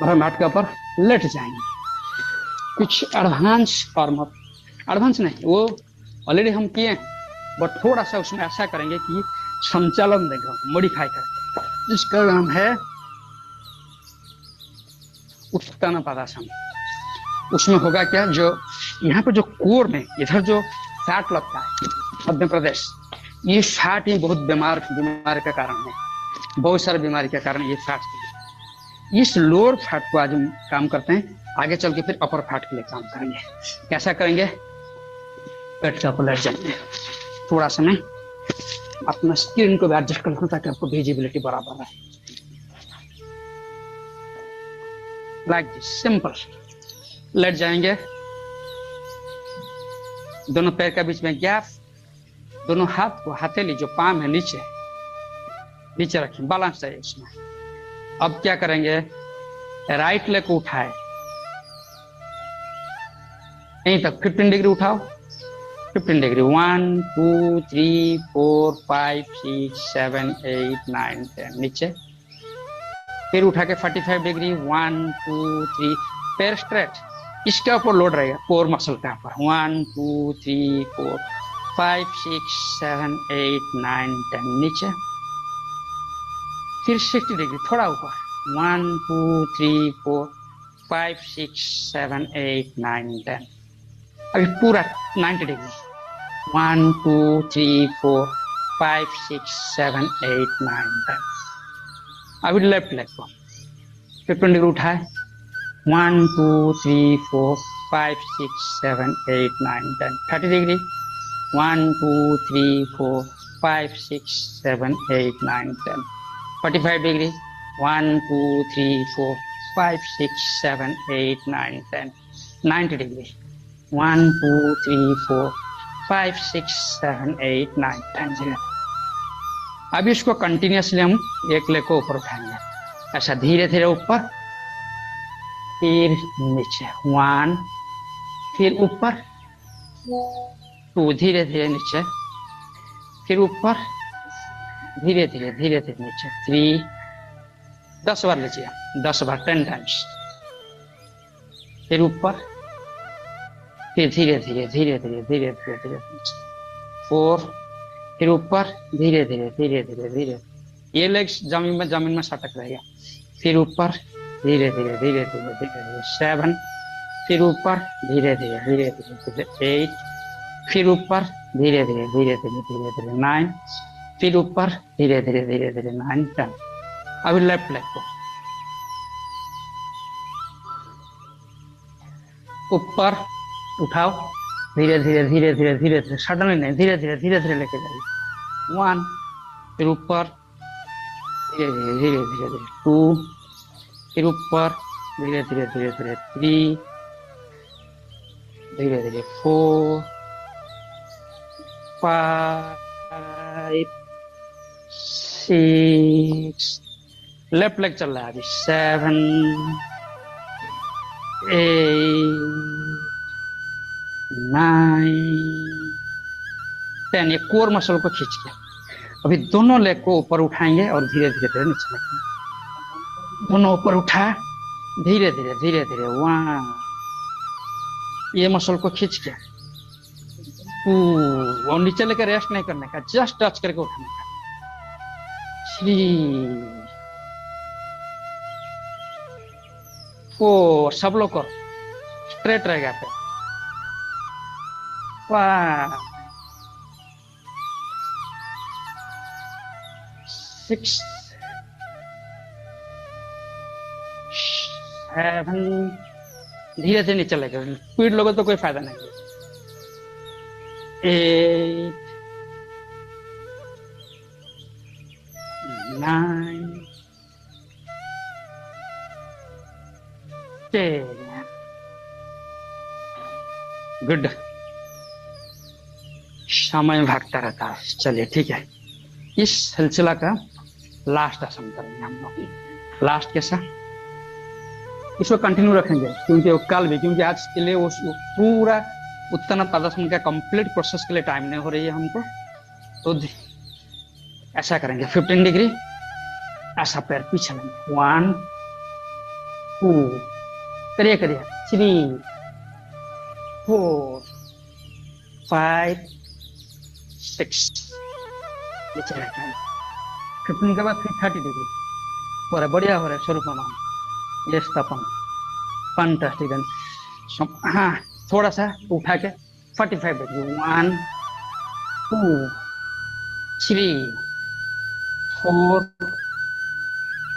और मैट के ऊपर लेट जाएंगे। कुछ एडवांस वार्म अप, एडवांस नहीं, वो ऑलरेडी हम किए हैं, बट थोड़ा सा उसमें ऐसा करेंगे कि संचालन देगा, मॉडिफाई करके, जिसका नाम है उत्तान पदासन। उसमें होगा क्या, जो यहाँ पे जो कोर में इधर जो फैट लगता है मध्य प्रदेश, ये फैट ही बहुत बीमारी का कारण है, बहुत सारे बीमारी का कारण ये फैट। इस लोअर फैट को आज हम काम करते हैं, आगे चल के फिर अपर फैट के लिए काम करेंगे। कैसा करेंगे, पेट के ऊपर लेट जाएंगे। थोड़ा सा मैं अपना स्क्रीन को भी एडजस्ट कर लूं ताकि आपको विजिबिलिटी बराबर रहे। Like this, simple. लेट जाएंगे, दोनों पैर के बीच में गैप, दोनों हाथ को, हथेली जो पाम है नीचे रखें, बैलेंस चाहिए उसमें। अब क्या करेंगे, राइट लेग को उठाए यहीं तक 15 डिग्री उठाओ, 15 डिग्री, 1 2 3 4 5 6 7 8 9 10, नीचे। फिर उठा के 45 डिग्री, 1 2 3, पैर स्ट्रेट, इसके ऊपर लोड रहेगा कोर मसल के ऊपर, 1 2 3 4 5 6 7 8 9 10, नीचे। फिर 60 डिग्री, थोड़ा ऊपर, 1 2 3 4 5 6 7 8 9 10। अभी पूरा 90 डिग्री, 1 2 3 4 5 6 7 8 9 10। अभी लेफ्ट लेग को 15 डिग्री उठाए, 1 2 3 4 5 6 7 8 9 10। 30 डिग्री, 1 2 3 4 5 6 7 8 9 10। 45 डिग्री, 1 2 3 4 5 6 7 8 9 10। 90 डिग्री, 1 2 3 4 5 6 7 8 9 10। अब इसको कंटिन्यूसली हम एक लेग को ऊपर उठाएंगे, ऐसा धीरे धीरे ऊपर, फिर नीचे, 1, फिर ऊपर, 2, धीरे धीरे नीचे, फिर ऊपर, धीरे धीरे नीचे, 3, 10 बार लीजिए, 10 बार, 10 टाइम्स। फिर ऊपर, फिर धीरे धीरे नीचे, 4, फिर ऊपर, धीरे धीरे, ये लेग्स जमीन में सटक रहेगा। फिर ऊपर, धीरे धीरे, 7, फिर ऊपर, धीरे धीरे, 8, फिर ऊपर, धीरे धीरे, 9, फिर ऊपर, धीरे धीरे, 9, 10। अभी लेफ्ट लेग को ऊपर उठाओ, धीरे धीरे, सडनली नहीं, धीरे धीरे लेके जाइए। 1, फिर ऊपर, धीरे धीरे, 2, फिर ऊपर, धीरे धीरे, 3, धीरे 4, 5, 6, लेफ्ट लेग चल रहा है अभी, 7, 8, 9, 10। ये कोर मसल को खींच के अभी दोनों लेग को ऊपर उठाएंगे और धीरे धीरे नीचे रखेंगे। दोनों ऊपर उठा, धीरे धीरे, 1, ये मसल को खींच के और नीचे लेकर रेस्ट नहीं करने का, जस्ट टच करके उठाने का। 3, 4, सब लोग को स्ट्रेट रहेगा पे। 5, 6, 7, धीरे धीरे नीचे लेकर, स्पीड लोगे तो कोई फायदा नहीं। 8, 9, 10। गुड, समय भागता रहता है। चलिए ठीक है, इस सिलसिला का लास्ट आसन करेंगे हम लोग। लास्ट कैसा, इसको कंटिन्यू रखेंगे क्योंकि वो कल भी, क्योंकि आज के लिए वो पूरा उत्तन प्रदर्शन का कंप्लीट प्रोसेस के लिए टाइम नहीं हो रही है हमको। तो ऐसा करेंगे 15 डिग्री, ऐसा पैर पीछे लेंगे, 1 2, करिए करिए, 3 4 5 6, ये चला जाए। 15 के बाद फिर 30 डिग्री, हो रहा है, बढ़िया हो रहा है स्वरूप मामा, ये स्थापन फंटास्टिक। हाँ, थोड़ा सा उठा के 45 डिग्री, 1 2 3 4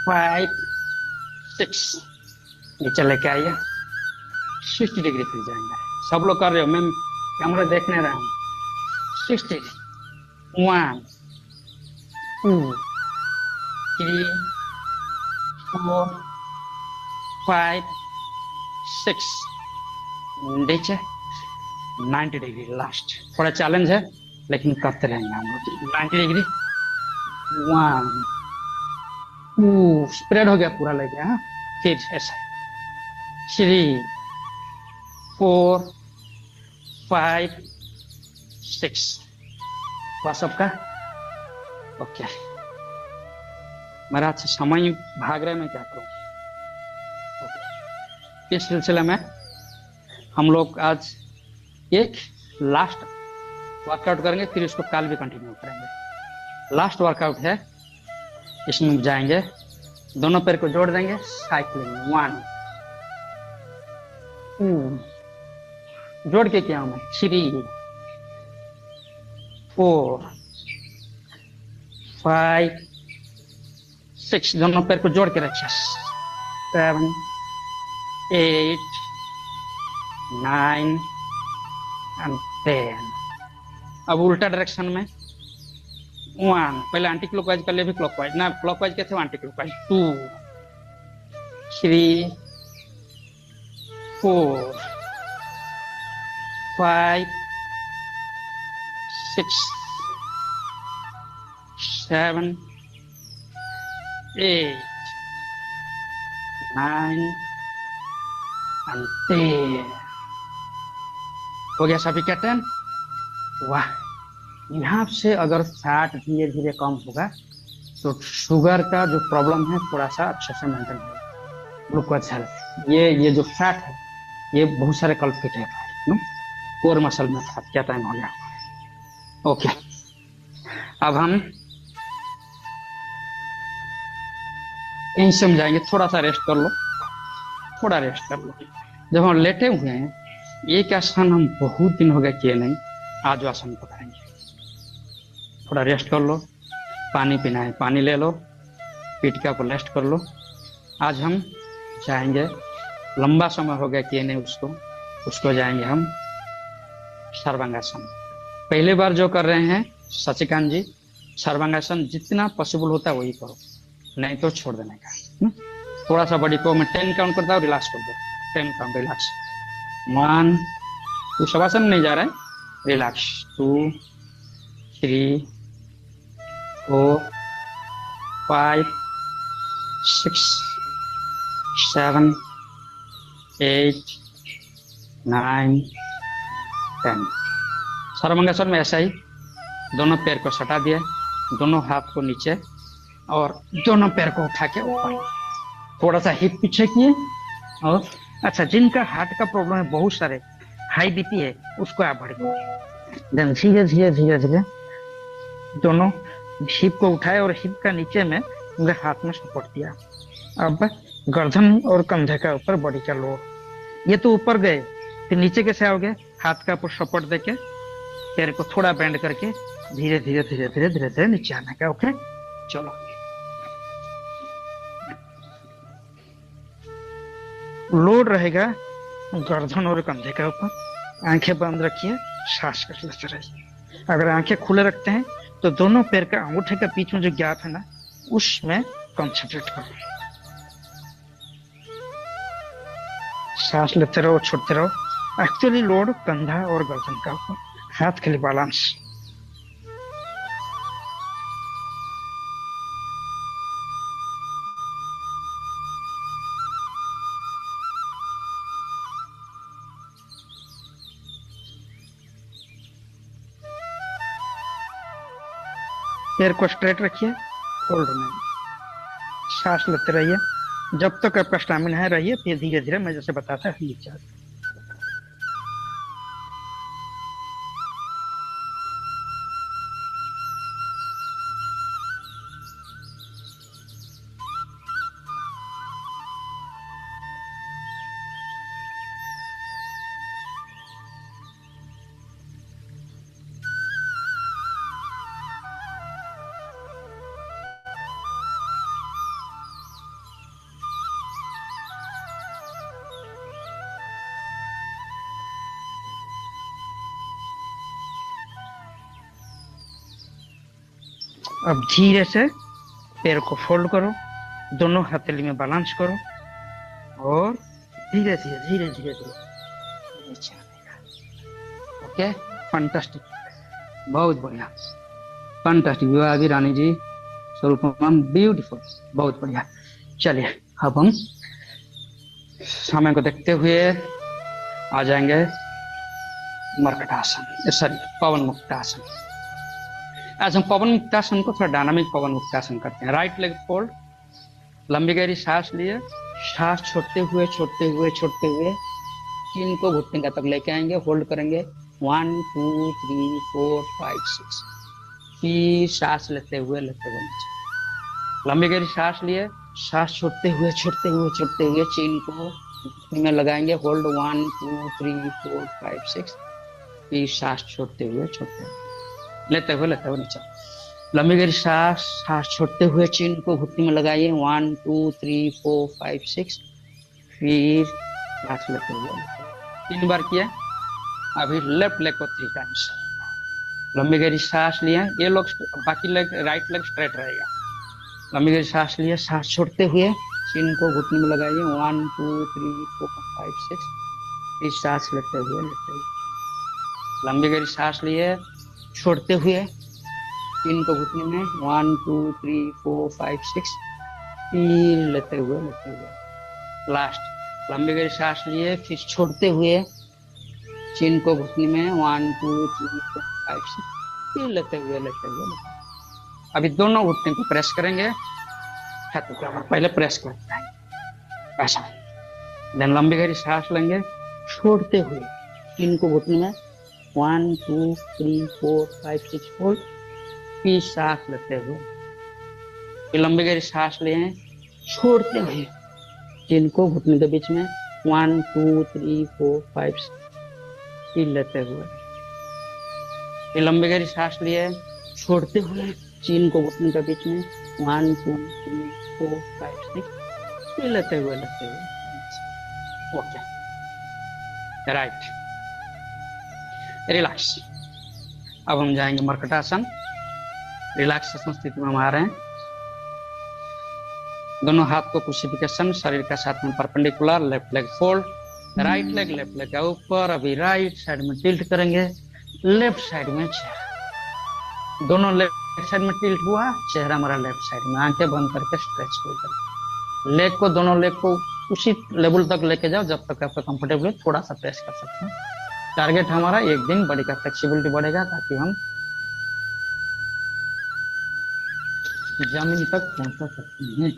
5 6, नीचे लेके आइए, 60 डिग्री फिर जाएंगे। सब लोग कर रहे हो, मैं कैमरा देख नहीं रहा हूँ। 60, 1 2 3 4 5 6, नीचे 90 डिग्री लास्ट। थोड़ा चैलेंज है लेकिन करते रहेंगे हम लोग। 90 डिग्री, 1 2, स्प्रेड हो गया पूरा लग गया। हाँ, फिर ऐसा 3 4 5 6, हुआ सबका? ओके। मेरा अच्छा समय भाग रहा है, मैं क्या करूं? इस सिलसिले में हम लोग आज एक लास्ट वर्कआउट करेंगे, फिर इसको कल भी कंटिन्यू करेंगे। लास्ट वर्कआउट है, इसमें जाएंगे, दोनों पैर को जोड़ देंगे, साइकिलिंग 1 2, जोड़ के क्या हूं मैं, 3 4 5 6, दोनों पैर को जोड़ के रखिए, 7 8 9 एंड 10। अब उल्टा डायरेक्शन में 1, पहले एंटी क्लॉकवाइज कर ले, भी क्लॉकवाइज ना, क्लॉकवाइज कैसे एंटी क्लॉकवाइज, 2 3 4 5 6 7 8 9 एंड 10। हो गया सभी का 10। वाह, यहाँ से अगर फैट धीरे धीरे कम होगा तो शुगर का जो प्रॉब्लम है थोड़ा सा अच्छे से मेंटेन होगा। ग्लूकोज हेल्थ, ये जो फैट है ये बहुत सारे कल्पिट है कोर मसल में फैट। क्या टाइम हो गया? ओके, अब हम इन समझाएंगे। थोड़ा सा रेस्ट कर लो, थोड़ा रेस्ट कर लो। जब हम लेटे हुए हैं, एक आसन हम बहुत दिन हो गए किए नहीं, आज वो आसन को करेंगे। थोड़ा रेस्ट कर लो, पानी पीना है पानी ले लो, पीठ का ऊपर रेस्ट कर लो। आज हम जाएंगे, लंबा समय हो गया किए नहीं उसको जाएंगे हम सर्वांगासन। पहली बार जो कर रहे हैं सचिकांत जी, सर्वांगासन जितना पॉसिबल होता है वही करो, नहीं तो छोड़ देने का। थोड़ा सा बॉडी को मैं 10 काउंट करता हूँ, रिलैक्स कर दो, 10 काउंट, रिलैक्स, 1 2, शवासन नहीं जा रहा है, रिलैक्स, 2 3 4 5 6 7 8 9 10। सर्वांगासन में ऐसा ही दोनों पैर को सटा दिया, दोनों हाथ को नीचे और दोनों पैर को उठा के ऊपर, थोड़ा सा हिप पीछे किए। और अच्छा, जिनका हार्ट का प्रॉब्लम है, बहुत सारे हाई बीपी है, उसको अवॉइड करो। देन धीरे धीरे धीरे धीरे दोनों हिप को उठाए और हिप का नीचे में उनके हाथ में सपोर्ट दिया। अब गर्दन और कंधे का ऊपर बॉडी का लोड। ये तो ऊपर गए, फिर नीचे कैसे आओगे? हाथ का ऊपर सपोर्ट देके पैर को थोड़ा बेंड करके धीरे धीरे धीरे धीरे धीरे धीरे नीचे आने का। ओके, चलो। लोड रहेगा गर्दन और कंधे के ऊपर। आंखें बंद रखिए, सांस लेते रहिए। अगर आंखें खुले रखते हैं तो दोनों पैर का अंगूठे के बीच में जो गैप है ना, उसमें कंसंट्रेट करो। सांस लेते रहो, छोड़ते रहो। एक्चुअली लोड कंधा और गर्दन का ऊपर, हाथ के लिए बैलेंस। पैर को स्ट्रेट रखिए, होल्ड में सांस लेते रहिए जब तक आपका स्टैमिना है, रहिए। फिर धीरे धीरे मैं जैसे बताता है नीचे। अब धीरे से पैर को फोल्ड करो, दोनों हथेली में बैलेंस करो और धीरे धीरे धीरे धीरे धीरे नीचे आने। ओके, फंटास्टिक, बहुत बढ़िया, फंटास्टिक। विवाह भी रानी जी, स्वरूप मैम, ब्यूटीफुल, बहुत बढ़िया। चलिए अब हम समय को देखते हुए आ जाएंगे मर्कटासन, सॉरी पवन मुक्तासन। आज हम पवन मुक्तासन को थोड़ा डायनामिक पवन मुक्तासन करते हैं। राइट लेग फोल्ड, लंबी गहरी सांस लिए, सांस छोड़ते हुए छोड़ते हुए छोड़ते हुए चिन को घुटने का तक लेके आएंगे, होल्ड करेंगे 1 2 3 4 5 6। फिर सांस लेते हुए नीचे। लंबी गहरी सांस लिए, सांस छोड़ते हुए छोड़ते हुए छोड़ते हुए चिन को घुटने में लगाएंगे, होल्ड 1 2 3 4 5 6। फिर सांस छोड़ते हुए लेते हुए नीचे। लंबी गहरी सांस, सांस छोड़ते हुए चिन को घुटने में लगाइए, 1 2 3 4 5 6। फिर सांस लेते हुए 3 बार किया। अभी लेफ्ट लेग को 3 टाइम्स। लंबी गहरी सांस लिए, ये लोग बाकी लेग, राइट लेग स्ट्रेट रहेगा। लंबी गहरी सांस लिए, सांस छोड़ते हुए चिन को घुटने में लगाइए, 1 2 3 4 5 6। फिर सांस लेते हुए लंबी गहरी सांस लिए, छोड़ते हुए चिन को घुटने में, 1 2 3 4 5 6। फिर लेते हुए लास्ट लंबी गहरी सांस लिए, फिर छोड़ते हुए चिन को घुटने में, 1 2 3 4 5 6। फिर लेते हुए अभी दोनों घुटने को प्रेस करेंगे, पहले प्रेस करते हैं ऐसा। देन लंबी गहरी सांस लेंगे, छोड़ते हुए चिन को घुटने में, 1 2 3 4 5 6 4। फिर सांस लेते हुए फिर लंबी गहरी सांस लिए, छोड़ते हुए चिन को घुटने के बीच में, 1 2 3 4 5 6। फिर लेते हुए फिर लंबी गहरी सांस लिए, छोड़ते हुए चिन को घुटने के बीच में, 1 2 3 4 5 6। फिर लेते हुए ओके, राइट, रिलैक्स। अब हम जाएंगे मर्कटासन। रिलैक्सेशन स्थिति में हम आ रहे हैं। दोनों हाथ को क्रूसिफिकेशन, शरीर का साथ में perpendicular, left leg fold, right leg left leg का ऊपर। अभी राइट साइड में टिल्ट करेंगे, लेफ्ट साइड में चेहरा, दोनों लेफ्ट साइड में टिल्ट हुआ, चेहरा हमारा लेफ्ट साइड में। आंखें बंद करके स्ट्रेच करके लेग को, दोनों लेग को उसी लेवल तक लेके जाओ जब तक आपका कंफर्टेबल है। थोड़ा सा प्रेस कर सकते हैं। टारगेट हमारा एक दिन बॉडी का फ्लेक्सिबिलिटी बढ़ेगा ताकि हम जमीन तक पहुंचा सकते हैं।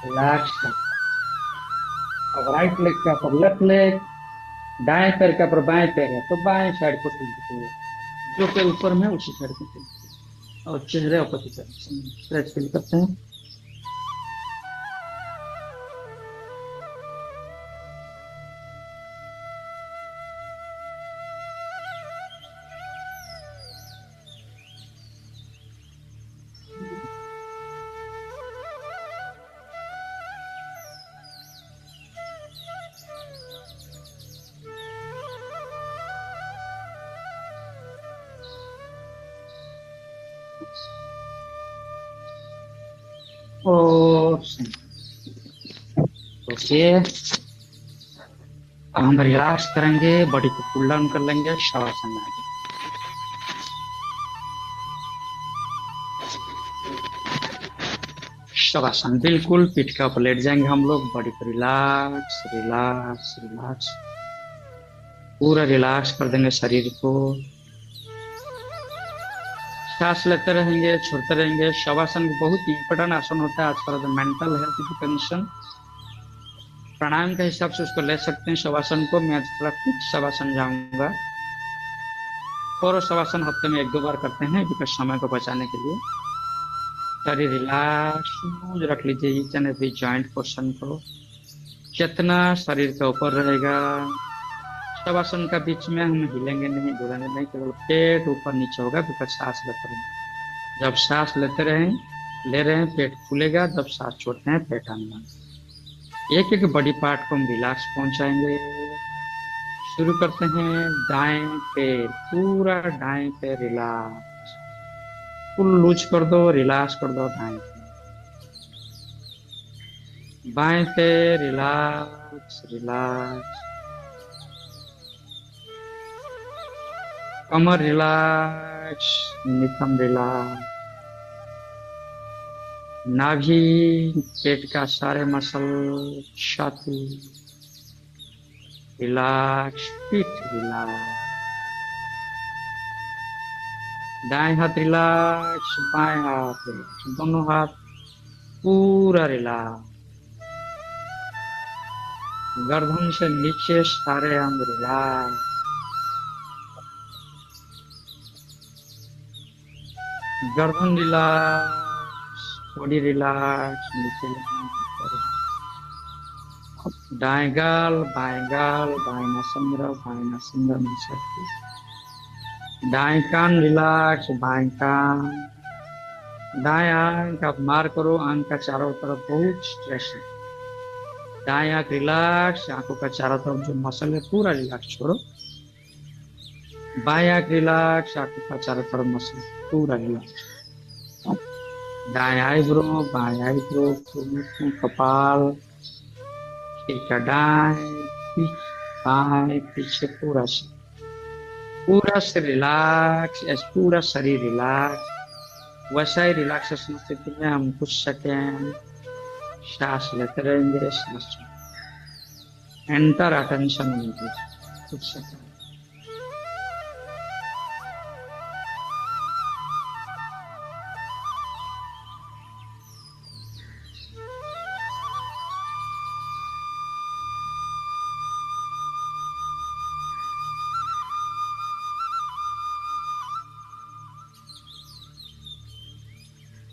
रिलैक्स। अब राइट लेग का ऊपर लेफ्ट लेग, दाएं पैर का ऊपर बाएं पैर है तो बाएं साइड को टिल्ट करिए, जो पैर ऊपर में उसी साइड को टिल्ट करिए और चेहरे अपोजिट स्ट्रेच फील करते हैं। और ओके, अब हम रिलैक्स करेंगे, बॉडी को कूल डाउन कर लेंगे, शवासन में आगे। शवासन, बिल्कुल पीठ के ऊपर लेट जाएंगे हम लोग, बॉडी को रिलैक्स रिलैक्स रिलैक्स, पूरा रिलैक्स कर देंगे शरीर को। सांस लेते रहेंगे, छोड़ते रहेंगे। शवासन बहुत इंपॉर्टेंट आसन होता है आज for the mental health tension. Pranayama के हिसाब से उसको ले सकते हैं शवासन को। मैं आज थोड़ा कुछ शवासन जाऊंगा, और शवासन हफ्ते में 1-2 बार करते हैं बिकॉज समय को बचाने के लिए। शरीर रिलैक्स स्मूथ रख लीजिए each and every joint portion को, जितना शरीर के ऊपर रहेगा। शवासन का बीच में हम हिलेंगे नहीं, डुलेंगे नहीं, केवल पेट ऊपर नीचे होगा बिकॉज सांस लेते रहें। जब सांस लेते रहें, ले रहे हैं, पेट फूलेगा, जब सांस छोड़ते हैं पेट अंदर। एक एक बॉडी पार्ट को हम रिलैक्स पहुंचाएंगे। शुरू करते हैं दाएं पैर, पूरा दाएं पैर रिलैक्स, फुल लूज कर दो, रिलैक्स कर दो दाएं पैर। बाएं पैर रिलैक्स रिलैक्स, कमर रिलैक्स, नितंब रिलैक्स, नाभि, पेट का सारे मसल, छाती रिलैक्स, पीठ रिलैक्स। दाएं हाथ रिलैक्स, बाएं हाथ रिलैक्स, दोनों हाथ पूरा रिलैक्स। गर्दन से नीचे सारे अंग रिलैक्स। गर्दन रिलैक्स, बॉडी रिलैक्स, नीचे दाएं गाल, बाएं गाल, बाएं नासंद्र, बाएं नासंद्र में शक्ति। दाएं कान रिलैक्स, बाएं कान। दाएं आंख आप मार करो, आंख का चारों तरफ बहुत स्ट्रेस है। दाएं आंख रिलैक्स, आंखों का चारों तरफ जो मसल है पूरा रिलैक्स छोड़ो। बाएं आंख रिलैक्स, आंखों का चारों तरफ मसल पूरा रिलैक्स। दाएं आईब्रो, बाएं आईब्रो, कपाल, सिर का दाएं, बाएं, पीछे पूरा से रिलैक्स, पूरा शरीर रिलैक्स। वैसा ही रिलैक्सेशन स्थिति में हम कुछ सेकेंड सांस लेते रहेंगे, सांस एंटर अटेंशन लीजिए कुछ सेकेंड।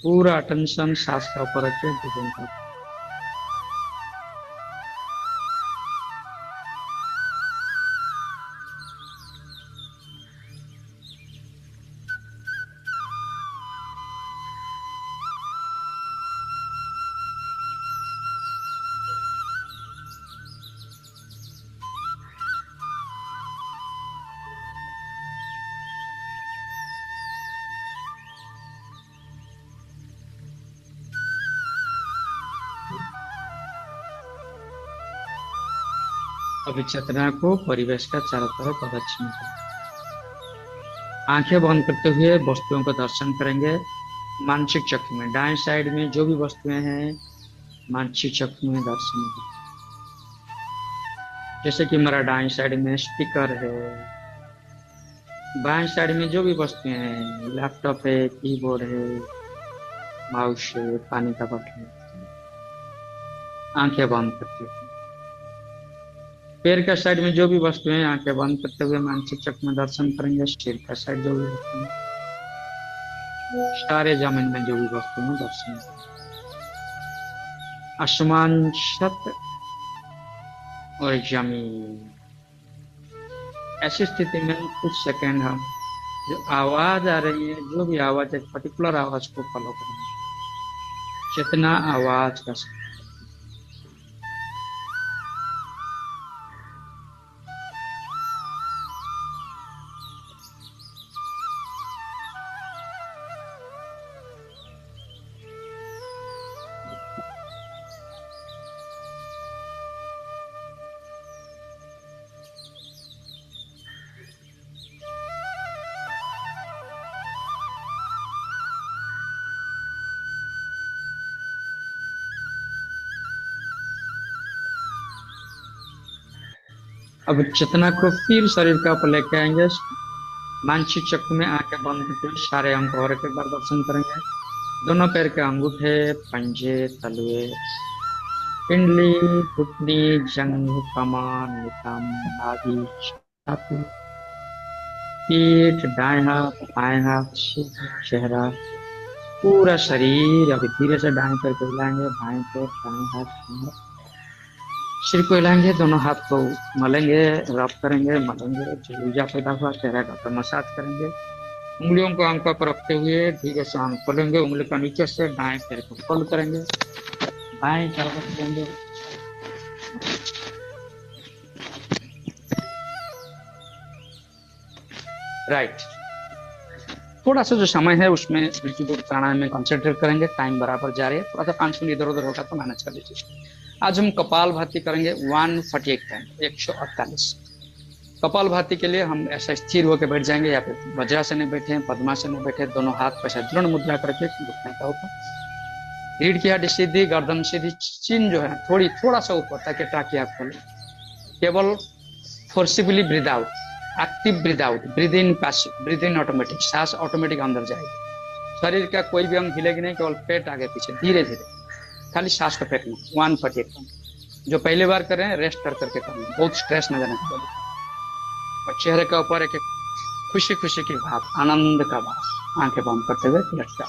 पूरा अटेंशन सांस के ऊपर रखिए, ब्रीदिंग पर। अभी चेतना को परिवेश का चारों तरफ प्रदक्षिण करें। आंखें बंद करते हुए वस्तुओं का दर्शन करेंगे मानसिक चक्र में। दाएं साइड में जो भी वस्तुएं हैं मानसिक चक्र में दर्शन करें। जैसे कि हमारा दाएं साइड में स्पीकर है, बाएं साइड में जो भी वस्तुएं हैं, लैपटॉप है, कीबोर्ड है, माउस है, पानी का बोतल है। आंखें बंद करते हुए पैर का साइड में जो भी वस्तुएं हैं आंखें बंद करते हुए मानसिक चक्र में दर्शन करेंगे। सिर का साइड जो भी वस्तुएं, सारे जमीन में जो भी वस्तुएं हैं दर्शन करेंगे। आसमान, छत और जमीन, ऐसी स्थिति में कुछ सेकंड हम जो आवाज आ रही है, जो भी आवाज, एक पर्टिकुलर आवाज को फॉलो करेंगे। जितना आवाज का अब चेतना को फिर शरीर का ऊपर लेके आएंगे। मानसिक चक्र में आंखें बंद करके सारे अंग और एक बार दर्शन करेंगे। दोनों पैर के अंगूठे, पंजे, तलवे, पिंडली, घुटनी, जंग, कमान, नितंब, नाभि, छाती, पीठ, दाएं हाथ, बाएं हाथ, सिर, चेहरा, पूरा शरीर। अभी धीरे से दाएं पैर को हिलाएंगे, बाएं पैर, दाएं हाथ, सिर को हिलाएंगे, दोनों हाथ को मलेंगे, रब करेंगे, मलेंगे। जो ऊर्जा पैदा हुआ चेहरा का ऊपर मसाज करेंगे। उंगलियों को आंखों पर रखते हुए धीरे से आंख खोलेंगे। उंगली का नीचे से दाएं पैर को फोल्ड करेंगे, बाएं तरफ करेंगे। राइट। थोड़ा सा जो समय है उसमें बिल्कुल प्राणायाम में कंसंट्रेट करेंगे। टाइम बराबर जा रही है, थोड़ा सा 5 मिनट इधर उधर होगा तो मैनेज कर लीजिए। आज हम कपाल भाती करेंगे 148 टाइम, 148। कपाल भाती के लिए हम ऐसा स्थिर होकर बैठ जाएंगे, या फिर वज्रासन में बैठे, पद्मासन में बैठे, दोनों हाथ पैसा दृढ़ मुद्रा करके घुटने का ऊपर, रीढ़ की हड्डी सीधी, गर्दन सीधी, चिन जो है थोड़ा सा ऊपर, ताकि टाकिया खोले। केवल forcibly breathe out, active breathe out, breathe in passive, breathe in automatic. सांस ऑटोमेटिक अंदर जाएगी। शरीर का कोई भी अंग हिलेगी नहीं, केवल पेट आगे पीछे धीरे धीरे खाली सांस को फेंकना। 148। जो पहली बार कर रहे हैं रेस्ट कर करके करना, बहुत स्ट्रेस न देना चाहिए। और चेहरे के ऊपर एक खुशी खुशी की भाव, आनंद का भाव, आंखें बंद करते हुए लटका।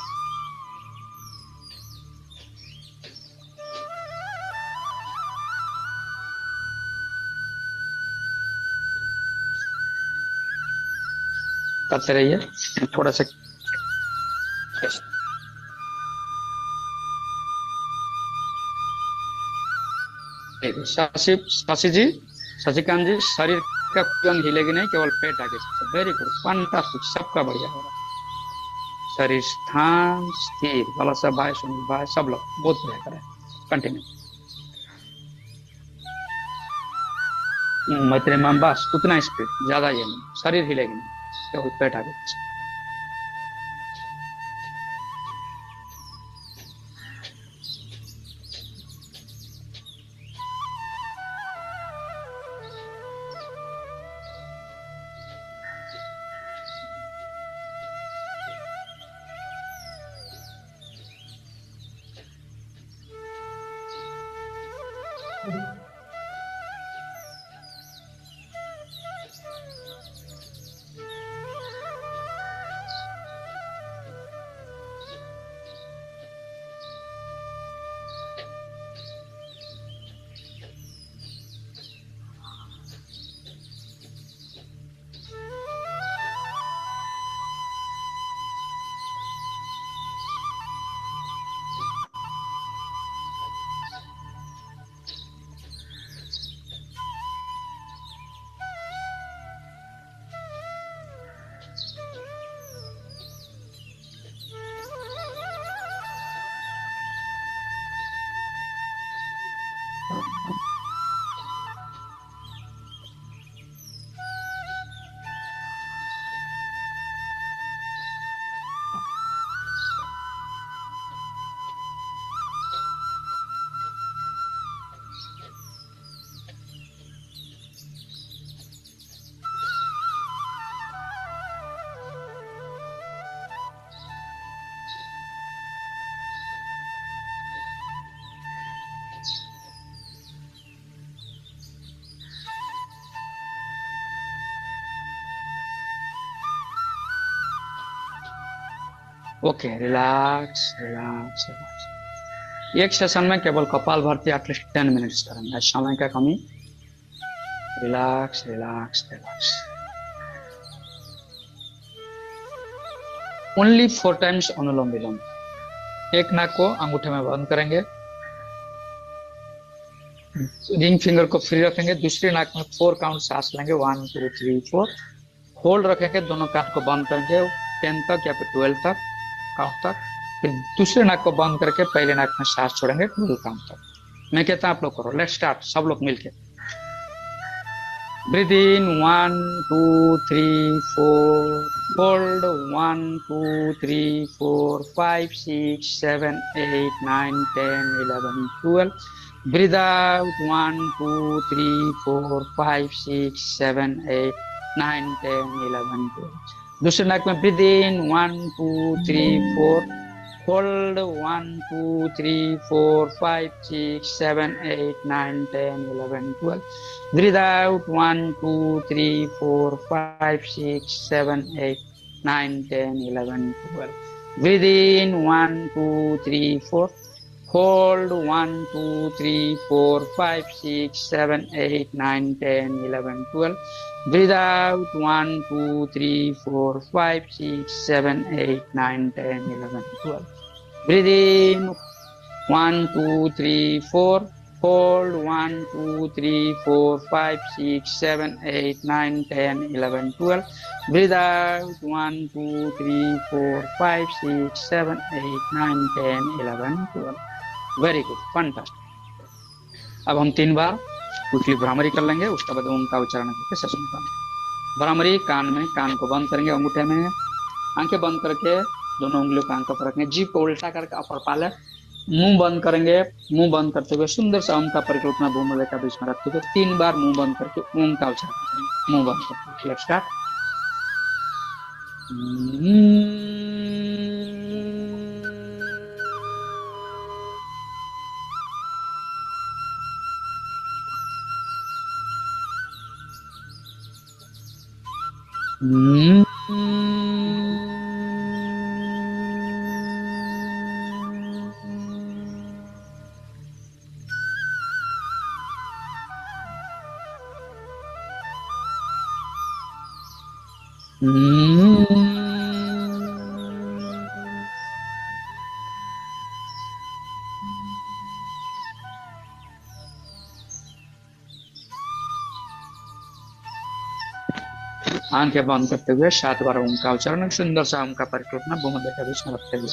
करते रहिए थोड़ा सा। शशि जी, शशिकांत जी, शरीर का कोई अंग हिलेगी नहीं, केवल पेट आगे। वेरी गुड, फंटास्टिक, सबका बढ़िया हो रहा है। शरीर स्थान स्थिर, वाला सब भाई, सुनील भाई, सब लोग बहुत बढ़िया करें। कंटिन्यू। मैत्री मैम, बस उतना स्पीड, ज्यादा ये नहीं। शरीर हिलेगी नहीं, केवल पेट आगे। Okay, relax relax relax. एक सेशन में केवल कपाल भाती एटलीस्ट 10 मिनट्स करेंगे, समय का कमी। Relax relax relax. Only 4 times anulom vilom. एक नाक को अंगूठे में बंद करेंगे, रिंग फिंगर को फ्री रखेंगे, दूसरी नाक में 4 काउंट सांस लेंगे, 1 2 3 4। होल्ड रखेंगे, दोनों कान को बंद करेंगे 10 तक या फिर 12 तक काउंट तक। फिर दूसरे नाक को बंद करके पहले नाक में सांस छोड़ेंगे 12 काउंट तक। मैं कहता हूं आप लोग करो, लेट स्टार्ट, सब लोग मिलके। ब्रीथ इन 1 2 3 4, होल्ड 1 2 3 4 5 6 7 8 9 10 11 12, Breathe out. 1, 2, 3, 4, 5, 6, 7, 8, 9, 10, 11, 12. दूसरे नाक में breathe in 1, 2, 3, 4. Hold 1, 2, 3, 4, 5, 6, 7, 8, 9, 10, 11, 12. Breathe out 1, 2, 3, 4, 5, 6, 7, 8, 9, 10, 11, 12. Breathe in 1, 2, 3, 4. Hold 1, 2, 3, 4, 5, 6, 7, 8, 9, 10, 11, 12. Breathe out 1, 2, 3, 4, 5, 6, 7, 8, 9, 10, 11, 12. Breathe in 1, 2, 3, 4. Hold 1, 2, 3, 4, 5, 6, 7, 8, 9, 10, 11, 12. Breathe out 1, 2, 3, 4, 5, 6, 7, 8, 9, 10, 11, 12. Very good, fantastic. अब हम 3 बार क्विकली भ्रामरी कर लेंगे, उसके बाद ओम का उच्चारण करके सेशन का भ्रामरी। कान में, कान को बंद करेंगे, अंगूठे में आंखें बंद करके दोनों उंगलियों को आंखों पर रखेंगे, जीभ को उल्टा करके अपर पाले, मुंह बंद करेंगे। मुंह बंद करते हुए सुंदर सा ओम का परिकल्पना भूमध्य का बीच में रखते हुए 3 बार मुंह बंद करके ओम का उच्चारण करेंगे, मुंह बंद करके। Let's start. आंखें बंद करते हुए 7 बार ओम का उच्चारण, सुंदर सा ओम का परिकल्पना भूमध्य का बीच में रखते हुए।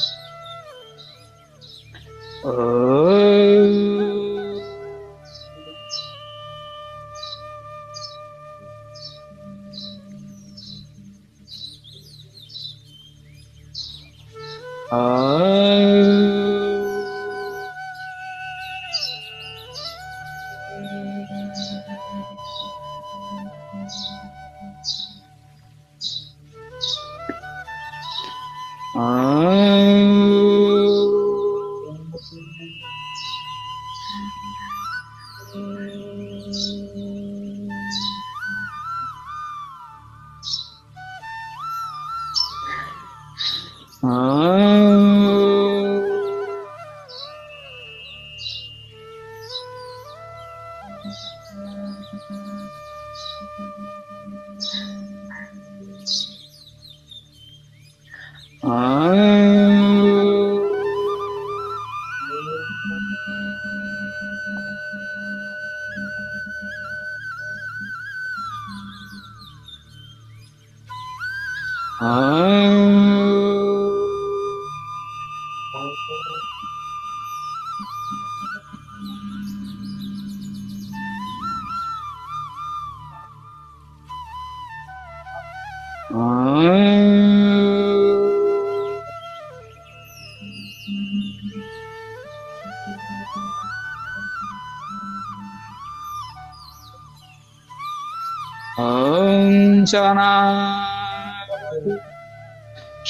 शनावतु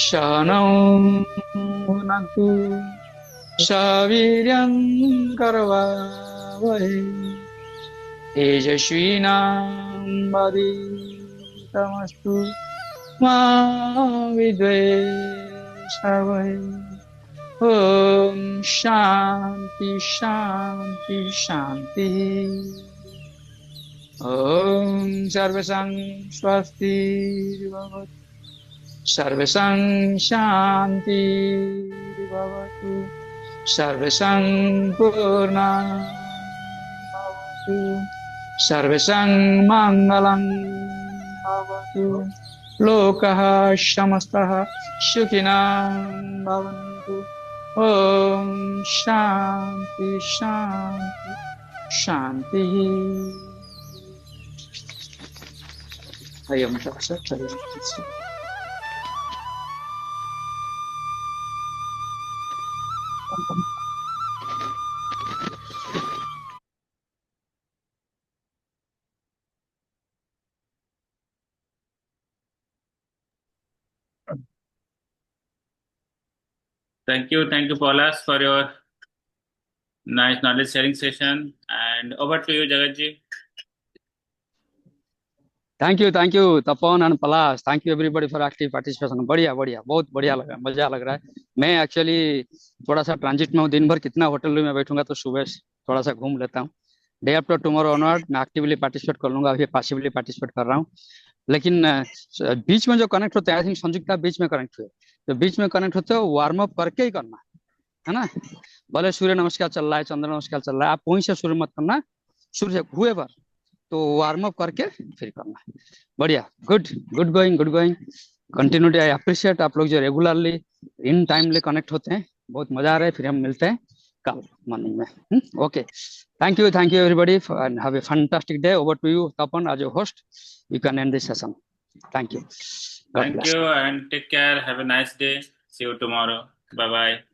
शनौ भुनक्तु सवीर्यं करवावहै तेजस्विनावधीतमस्तु मा विद्विषावहै। ओम शांति शांति शांति। ओम सर्वेषां स्वस्तिर्भवतु, सर्वेषां शान्तिर्भवतु, सर्वेषां पूर्णमस्तु, सर्वेषां मङ्गलं भवतु, लोकः समस्तः सुखिनः भवन्तु। ओम शांति शांति शांति। हरिओम तत्सत्। हरिओम तत्सत्। Thank you, Paulas, for your nice knowledge sharing session. And over to you, Jagat. Thank you Tapan and Palash. Thank you everybody for active participation. बढ़िया बढ़िया, बहुत बढ़िया लगा, मजा लग रहा है। मैं एक्चुअली थोड़ा सा ट्रांजिट में हूँ, दिन भर कितना होटल रूम में बैठूंगा, तो सुबह थोड़ा सा घूम लेता हूँ। डे आफ्टर टुमारो ऑनवर्ड मैं एक्टिवली पार्टिसिपेट कर लूंगा, अभी पासिवली पार्टिसिपेट कर रहा हूँ। लेकिन बीच में जो कनेक्ट होते हैं, आई थिंक संयुक्ता बीच में कनेक्ट हुए, तो बीच में कनेक्ट होते हो वार्म अप करके ही करना है ना। भले सूर्य नमस्कार चल रहा है, चंद्र नमस्कार चल रहा है, आप वहीं से शुरू मत करना, सूर्य हुए पर तो वार्म अप करके फिर करना है। बढ़िया, good good going, good going, continuity. I appreciate आप लोग जो रेगुलरली इन टाइमली कनेक्ट होते हैं, बहुत मजा आ रहा है। फिर हम मिलते हैं कल मॉर्निंग में। Okay, thank you everybody and have a fantastic day. Over to you Tapan as your host, you can end this session. Thank you. God Thank bless. you and take care. Have a nice day. See you tomorrow. Bye bye.